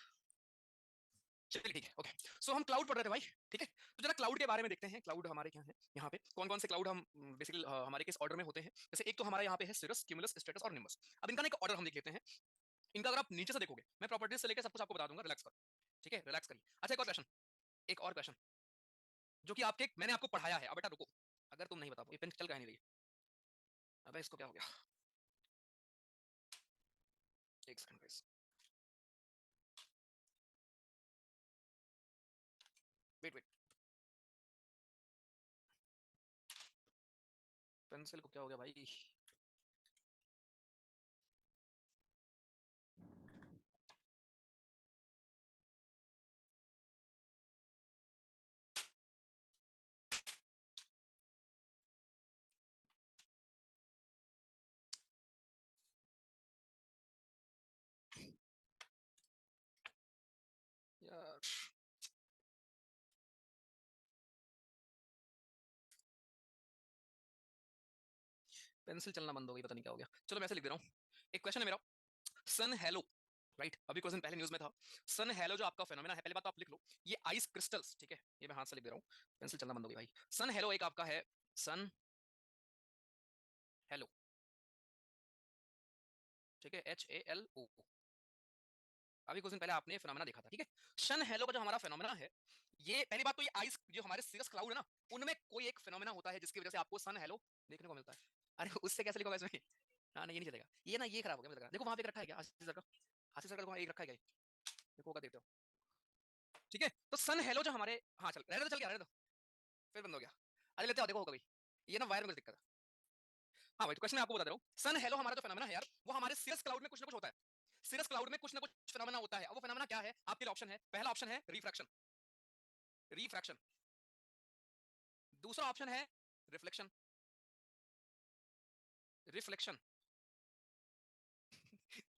चलिए ठीक है, ओके। सो हम क्लाउड पढ़ रहे थे भाई, ठीक है। तो जरा क्लाउड के बारे में देखते हैं, क्लाउड हमारे क्या है यहाँ पे, कौन कौन से क्लाउड हम बेसिकली हमारे किस ऑर्डर में होते हैं। जैसे एक तो हमारा यहाँ पे है सिरस, क्यूमुलस, स्टेटस और निम्बस। अब इनका ना एक ऑर्डर हम देख लेते हैं। इनका अगर आप नीचे से देखोगे, मैं प्रॉपर्टीज से लेकर सब कुछ आपको बता दूंगा, रिलैक्स करो, ठीक है, रिलैक्स करिए। अच्छा एक और क्वेश्चन, एक और क्वेश्चन जो कि आपके मैंने आपको पढ़ाया है, अब बेटा रुको। अगर तुम नहीं बता पाओ, ये पेन चल का नहीं रही। अबे इसको क्या हो गया, एक second guys, wait wait, pencil को क्या हो गया भाई। यार पेंसिल चलना बंद हो गई, पता नहीं क्या हो गया। चलो मैं ऐसे लिख दे रहा हूँ, एक क्वेश्चन है मेरा, सन हेलो, राइट, अभी क्वेश्चन पहले न्यूज में था। सन हेलो जो आपका फेनोमेना है, पहले बात तो आप लिख लो, ये आइस क्रिस्टल्स, ठीक है, ये मैं हाथ से लिख दे रहा हूँ, पेंसिल चलना बंद हो गई भाई। सन हेलो एक आपका है, सन हेलो, ठीक है, HALO। अभी कुछ दिन पहले आपने फेनोमेना देखा था, ठीक है। सन हेलो का जो हमारा फेनोमेना है, ये पहली बात तो ये आइस जो हमारे सीरस क्लाउड है ना, उनमें कोई एक फेनोमेना होता है जिसकी वजह से आपको सन हेलो देखने को मिलता है। अरे उससे कैसे लिखोगे इसमें, हाँ नहीं ये नहीं चलेगा, ये ना ये खराब हो गया मुझे लग रहा है। देखो वहां पे एक रखा है क्या, आशीष सर का, आशीष सर का देखो, एक रखा है क्या, देखो होगा, देखते हो, ठीक है। तो सन हेलो जो हमारे, हाँ चल रहने दो, चल गया रहने दो, फिर बंद हो गया। अरे लेते आओ, देखो होगा भाई, ये ना वायर में कुछ दिक्कत है। हाँ भाई, तो क्वेश्चन मैं आपको बता रहा हूँ, सन हेलो हमारा जो फेनोमेना है यार, वो हमारे सीरस क्लाउड में कुछ ना कुछ होता है। सीरस क्लाउड में कुछ ना कुछ फेनोमेना होता है, अब वो फेनोमेना क्या है, आपके लिए ऑप्शन है, पहला ऑप्शन है रिफ्रैक्शन, रिफ्रैक्शन, दूसरा ऑप्शन है रिफ्लेक्शन, रिफ्लेक्शन,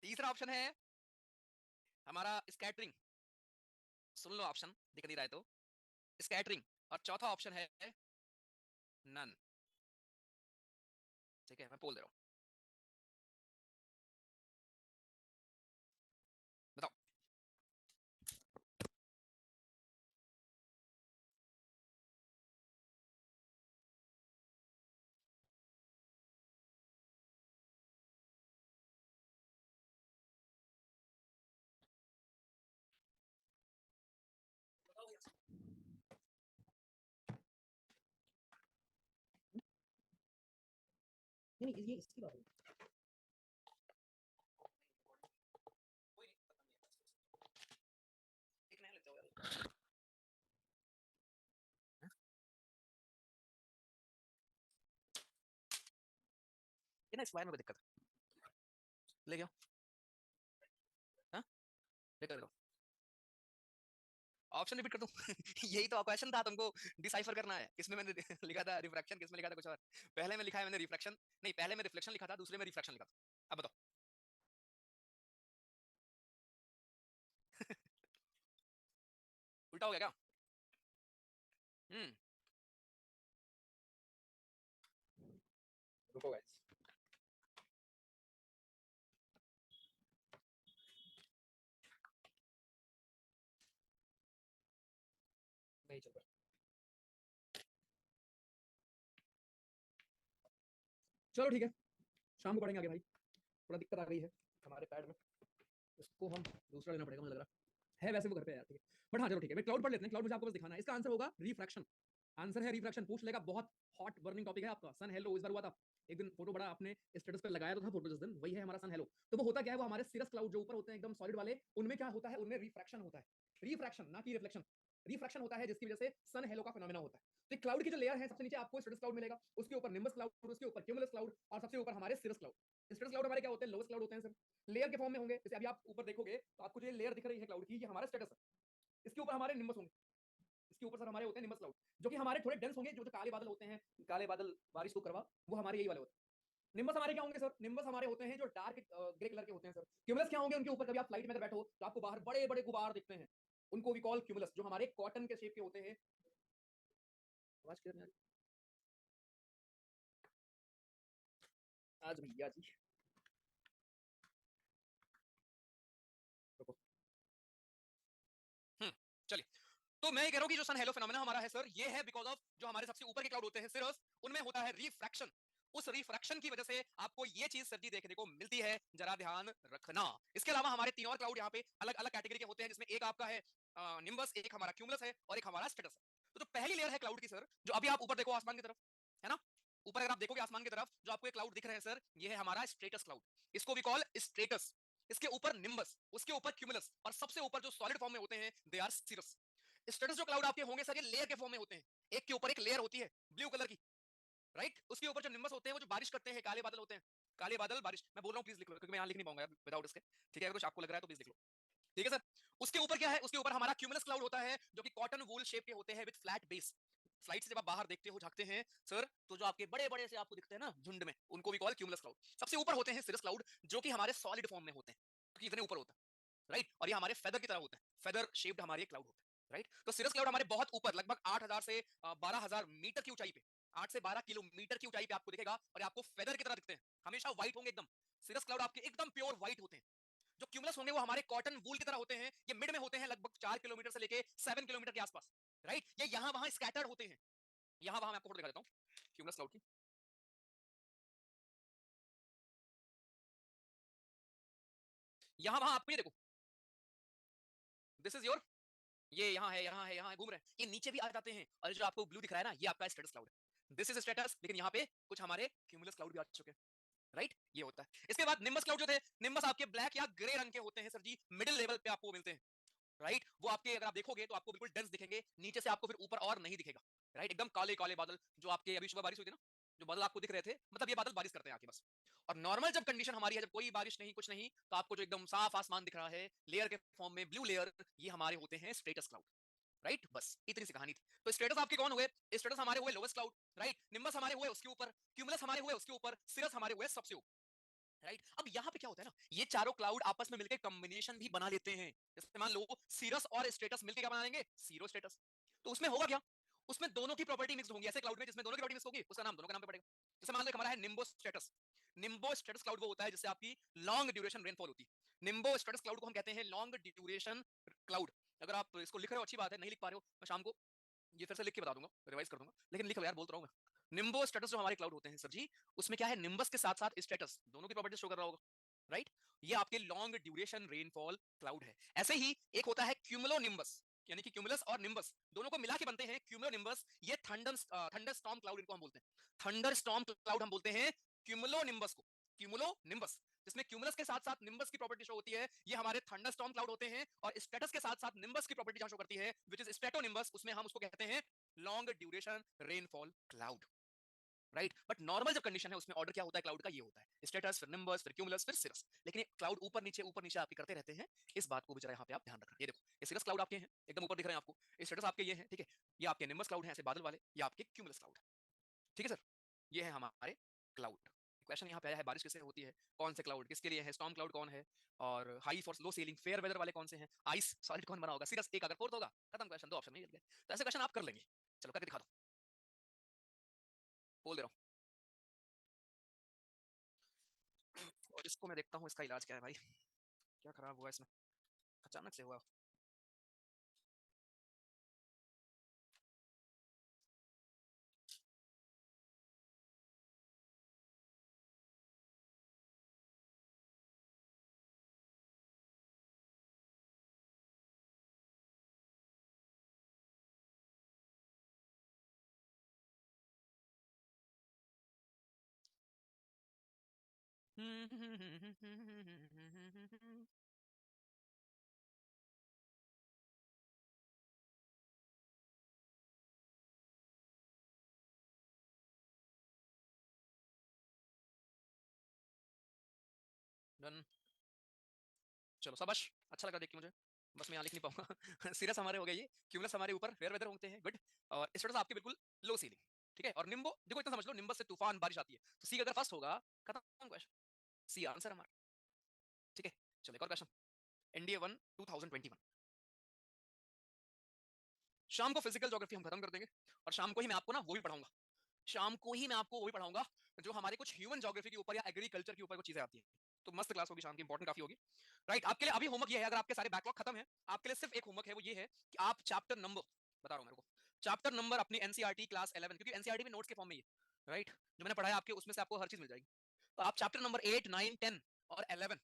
तीसरा ऑप्शन है हमारा स्कैटरिंग, सुन लो ऑप्शन, दिख नहीं रहा है तो, स्कैटरिंग, और चौथा ऑप्शन है नन, ठीक है, मैं बोल दे रहा हूँ, बताओ। नहीं नहीं, ये इसकी बात है, कोई नहीं, खत्म नहीं है। एक नया लेते हो यार, हाँ? ये ना इस वायर में कोई दिक्कत है, ले गया, हाँ लेकर देखो, ऑप्शन रिपीट कर दूं यही तो क्वेश्चन था, तुमको डिसाइफर करना है, किसमें मैंने लिखा था रिफ्रैक्शन, किसमें लिखा था कुछ और। पहले में लिखा है मैंने रिफ्रैक्शन, नहीं पहले में रिफ्लेक्शन लिखा था, दूसरे में रिफ्रैक्शन लिखा था, अब बताओ। उल्टा हो गया क्या? हम्म, रुको गाइस, नहीं चल रहा, चलो ठीक है, शाम को पढ़ेंगे आगे भाई, थोड़ा दिक्कत आ गई है हमारे पैड में, इसको हम दूसरा लेना पड़ेगा मुझे लग रहा है वैसे वो घर पे है यार, ठीक है। बट हाँ चलो ठीक है, मैं क्लाउड पढ़ लेते हैं, क्लाउड मुझे आपको बस दिखाना है, इसका आंसर होगा रिफ्रैक्शन, आंसर है रिफ्रैक्शन, पूछ लेगा, बहुत हॉट बर्निंग टॉपिक है आपका। सन हेलो इस बार हुआ था, एक दिन फोटो बड़ा आपने स्टेटस पे लगाया तो था फोटो जिस दिन, वही है हमारा सन हेलो। तो वो होता क्या है, वो हमारे सीरस क्लाउड जो ऊपर होते हैं एकदम सॉलिड वाले, उनमें क्या होता है, उनमें रिफ्रैक्शन होता है, रिफ्रैक्शन ना कि रिफ्लेक्शन, रिफ्रैक्शन होता है जिसकी वजह से सन हेलो का फिनोमेना होता है। तो क्लाउड की जो लेयर है, सबसे नीचे आपको स्टेटस क्लाउड मिलेगा, उसके ऊपर निम्बस क्लाउड, उसके ऊपर क्यूमुलस क्लाउड, और सबसे ऊपर हमारे सिरस क्लाउड। स्टेटस क्लाउड हमारे क्या होते हैं, लोएस्ट क्लाउड होते हैं सर, लेयर के फॉर्म में होंगे, जैसे अभी आप ऊपर देखोगे तो आपको जो लेयर दिख रही है क्लाउड की, ये हमारा स्टेटस है, इसके ऊपर हमारे निम्बस होंगे, इसके ऊपर सर हमारे होते हैं निम्बस क्लाउड, जो कि हमारे थोड़े डेंस होंगे, जो जो काले बादल होते हैं, काले बादल बारिश को करवा, वो हमारे यही वाले होते हैं। निम्बस हमारे क्या होंगे सर, निम्बस हमारे होते हैं जो डार्क ग्रे कलर के होते हैं सर। क्यूमुलस क्या होंगे, उनके ऊपर कभी आप फ्लाइट में अगर बैठो तो आपको बाहर बड़े बड़े गुबार दिखते हैं, उनको वी कॉल क्यूमुलस, जो हमारे कॉटन के शेप के होते हैं। आवाज क्लियर नहीं आ रही आज भैया जी, रुको। चलिए, तो मैं ये कह रहा हूँ कि जो सन हेलो फिनोमेना हमारा है सर, ये है बिकॉज ऑफ जो हमारे सबसे ऊपर के क्लाउड होते हैं सिरस, उनमें होता है रिफ्रैक्शन, उस रिफ्रैक्शन की वजह से आपको ये चीज सर जी देखने को मिलती है, जरा ध्यान रखना। इसके अलावा हमारे तीन और क्लाउड यहाँ पे अलग अलग कैटेगरी के होते हैं, जिसमें एक आपका है निम्बस, एक हमारा क्यूमुलस है, और एक हमारा स्टेटस है। तो जो पहली लेयर है क्लाउड की सर, जो अभी आप ऊपर देखो आसमान की तरफ, है ना। ऊपर अगर आप देखोगे आसमान की तरफ जो आपको एक क्लाउड दिख रहे हैं सर, ये है हमारा स्ट्रेटस क्लाउड, इसको भी कॉल स्ट्रेटस। इसके ऊपर निम्बस, उसके ऊपर क्यूमुलस, और सबसे ऊपर जो सॉलिड फॉर्म में होते हैं दे आर सीरस। स्ट्रेटस जो क्लाउड आपके होंगे सर, ये लेयर के फॉर्म में होते हैं, एक के ऊपर एक लेयर होती है ब्लू कलर की, राइट। उसके ऊपर जो निम्बस होते हैं वो जो बारिश करते हैं, काले बादल होते हैं, काले बादल बारिश। मैं बोल रहा हूँ प्लीज लिख लो, क्योंकि मैं यहाँ लिख नहीं पाऊंगा विदाउट इसके, ठीक है। अगर कुछ आपको लग रहा है तो प्लीज लिख लो, ठीक है सर। उसके ऊपर क्या है, उसके ऊपर हमारा क्यूमुलस क्लाउड होता है, जो कि कॉटन वूल शेप के होते हैं विद फ्लैट बेस। फ्लाइट से जब आप बाहर देखते हो, झांकते हैं सर, तो जो आपके बड़े बड़े से आपको दिखते हैं ना झुंड में, उनको भी कॉल क्यूमुलस क्लाउड। सबसे ऊपर होते हैं सिरस क्लाउड, जो कि हमारे सॉलिड फॉर्म में होते हैं, क्योंकि इतने ऊपर होता है, राइट। और ये हमारे फेदर की तरह होता है, फेदर शेप्ड हमारे क्लाउड होते हैं, राइट। तो सिरस क्लाउड हमारे बहुत ऊपर, लगभग 8,000 से 12,000 मीटर की ऊंचाई पे, 8 से 12 किलोमीटर की ऊंचाई पे आपको दिखेगा, और आपको फेदर की तरह दिखते हैं, हमेशा व्हाइट होंगे एकदम। सिरस क्लाउड आपके एकदम प्योर व्हाइट होते हैं। जो क्यूमुलस होंगे वो हमारे कॉटन वूल की तरह होते हैं, ये मिड में होते हैं, लगभग 4 किलोमीटर से लेके 7 किलोमीटर के आसपास, राइट। ये यहां वहां स्कैटर्ड होते हैं, यहां वहां मैं आपको फोटो दिखा देता हूं क्यूमुलस क्लाउड की। यहां वहां आपको ये देखो, दिस इज योर, ये यहाँ है, यहाँ है, यहाँ है, घूम रहे हैं, ये नीचे भी आ जाते हैं, और जो आपको ब्लू दिख रहा है ना, ये आपका स्टेटस क्लाउड है, दिस इज स्टेटस। लेकिन यहाँ पे कुछ हमारे क्यूमुलस क्लाउड भी आ चुके हैं, राइट। ये होता है। इसके बाद निम्बस क्लाउड जो थे, निम्बस आपके ब्लैक या ग्रे रंग के होते हैं सर जी, मिडिल लेवल पे आपको मिलते हैं, राइट। वो आपके अगर आप देखोगे तो आपको बिल्कुल डेंस दिखेंगे, नीचे से आपको फिर ऊपर और नहीं दिखेगा, राइट। एकदम काले काले बादल, जो आपके अभी सुबह बारिश हुई थी ना, जो बादल आपको दिख रहे थे, मतलब ये बादल बारिश करते हैं आके बस। और नॉर्मल जब कंडीशन हमारी है, जब कोई बारिश नहीं कुछ नहीं, तो आपको जो एकदम साफ आसमान दिख रहा है लेयर के फॉर्म में, ब्लू लेयर, ये हमारे होते हैं स्ट्रेटस क्लाउड, राइट। बस इतनी सी कहानी थी। तो स्ट्रेटस आपके कौन हुए, स्ट्रेटस हमारे हुए लोवेस्ट क्लाउड, राइट। निम्बस हमारे हुए उसके ऊपर, क्यूमुलस हमारे हुए उसके ऊपर, सिरस हमारे हुए सबसे ऊपर, राइट। अब यहाँ पे क्या होता है ना, ये चारों क्लाउड आपस में मिलकर कॉम्बिनेशन भी बना लेते हैं। जैसे मान लो सीरस और स्टेटस मिलकर क्या बना लेंगे, सीरो स्टेटस। तो उसमें होगा क्या, उसमें दोनों की प्रॉपर्टी मिक्स होंगी। ऐसे क्लाउड में जिसमें दोनों की प्रॉपर्टी मिक्स होगी, उसका नाम दोनों का नाम पे पड़ेगा। जैसे मान लो हमारा है Nimbo status. Nimbo status cloud वो होता है जिससे आपकी लॉन्ग ड्यूरेशन रेनफॉल होती है। निम्बो स्टेटस क्लाउड को हम कहते हैं लॉन्ग ड्यूरेशन क्लाउड। अगर आप इसको लिख रहे हो अच्छी बात है, नहीं लिख पा रहे हो मैं शाम को ये फिर से लिख के बता दूंगा, रिवाइज कर दूंगा, लेकिन लिख लो यार, बोलता रहा हूँ मैं। निम्बो स्टेटस जो हमारे क्लाउड होते हैं सर जी, उसमें क्या है, निम्बस के साथ साथ स्टेटस दोनों की प्रॉपर्टी शो कर रहा होगा, राइट। ये आपके लॉन्ग ड्यूरेशन रेनफॉल क्लाउड है। ऐसे ही एक होता है क्यूमुलो निम्बस, यानी कि क्यूमुलस और निम्बस दोनों को मिला के बनते हैं क्यूमुलो निम्बस। ये थंडर स्टॉर्म क्लाउड इनको हम बोलते हैं, थंडर स्टॉर्म क्लाउड हम बोलते हैं क्यूमुलो निम्बस को, क्यूमुलो निम्बस, जिसमें क्यूमुलस के साथ साथ निम्बस की प्रॉपर्टी शो होती है, ये हमारे थंडर स्टॉर्म क्लाउड होते हैं। और स्टेटस के साथ साथ निम्बस की प्रॉपर्टी जहां शो करती है, विच इज स्टेटो निम्बस, उसमें हम उसको कहते हैं long duration rainfall cloud, right. But normal जब कंडीशन है उसमें ऑर्डर क्या होता है क्लाउड का, ये होता है स्टेटस, फिर निम्बस, फिर क्यूमुलस, फिर सिरस। लेकिन क्लाउड ऊपर नीचे आपके करते रहते हैं, इस बात को भी जरा यहाँ पे आप ध्यान रखना। ये देखो, ये सिरस क्लाउड आपके हैं, एकदम ऊपर दिख रहे हैं आपको, स्टेटस आपके ये हैं, ठीक है। ये आपके निम्बस क्लाउड हैं ऐसे बादल वाले, ये आपके क्यूमुलस क्लाउड, ठीक है सर। ये है हमारे क्लाउड। क्वेश्चन यहाँ पे आया है, बारिश किससे होती है, कौन से क्लाउड किसके लिए है, स्टॉर्म क्लाउड कौन है, और high for low ceiling fair weather वाले कौन से हैं, आइस सॉलिड कौन बना होगा, सिरस एक अगर फोर्थ होगा, खत्म क्वेश्चन, दो ऑप्शन नहीं गए। तो ऐसे क्वेश्चन आप कर लेंगे, चलो करके दिखा दो, बोल दे रहा हूँ। और इसको मैं देखता हूँ इसका इलाज क्या है भाई, क्या खराब हुआ इसमें, अचानक से हुआ। डन, चलो शाबाश, अच्छा लगा देख के मुझे। बस मैं यहाँ लिख नहीं पाऊंगा। सीरियस हमारे हो गए ये, क्यूमुलस हमारे ऊपर फेयर वेदर होते हैं, गुड। और स्टेटस आपके बिल्कुल लो सीलिंग, ठीक है। और निम्बो देखो इतना समझ लो, निम्बस से तूफान बारिश आती है, तो सी अगर फर्स्ट होगा, खत्म क्वेश्चन, सी आंसर हमारा, ठीक है। चलो एक और क्वेश्चन, एनडीए 1 2021। शाम को फिजिकल ज्योग्राफी हम खत्म कर देंगे, और शाम को ही मैं आपको ना वो भी पढ़ाऊंगा, शाम को ही मैं आपको वो भी पढ़ाऊंगा जो हमारे कुछ ह्यूमन ज्योग्राफी के ऊपर या एग्रीकल्चर के ऊपर कुछ चीजें आती हैं। तो मस्त क्लास होगी शाम की, इंपॉर्टेंट काफी होगी, राइट। आपके लिए अभी होमवर्क ये है, अगर आपके सारे बैकलॉग खत्म है, आपके लिए सिर्फ एक होमवर्क है, वो ये है कि आप चैप्टर नंबर, बता रहा हूँ मेरे को, चैप्टर नंबर अपनी एनसीईआरटी क्लास 11, क्योंकि एनसीईआरटी में नोट्स के फॉर्म में ही है, राइट। जो मैंने पढ़ाया आपके उसमें से आपको हर चीज मिल जाएगी। तो आप चैप्टर नंबर 8 9 10 और 11,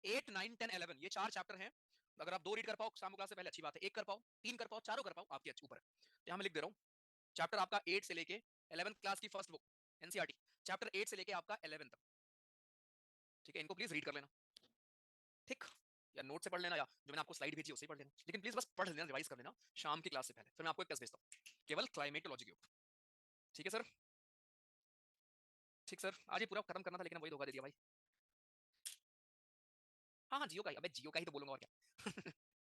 8 9 10 11, ये चार चैप्टर हैं। अगर आप दो रीड कर पाओ शाम को क्लास से पहले अच्छी बात है, एक कर पाओ, तीन कर पाओ, चारों कर पाओ, आपके ऊपर है। यहाँ मैं लिख दे रहा हूँ, चैप्टर आपका 8 से लेके 11th क्लास की फर्स्ट बुक एनसीईआरटी, चैप्टर 8 से लेके आपका 11 तक, ठीक है, इनको प्लीज रीड कर लेना, ठीक, या नोट से पढ़ लेना, या जो मैंने आपको स्लाइड भेजी उससे पढ़ लेना, लेकिन प्लीज बस पढ़ लेना, रिवाइज कर लेना शाम की क्लास से पहले, फिर मैं आपको एक टेस्ट भेजता हूँ केवल क्लाइमेटोलॉजी के ऊपर, ठीक है सर? ठीक सर, आज ये पूरा खत्म करना था लेकिन वही धोखा दे दिया भाई। हाँ हाँ जियो का ही, अबे जियो का ही तो बोलूंगा और क्या।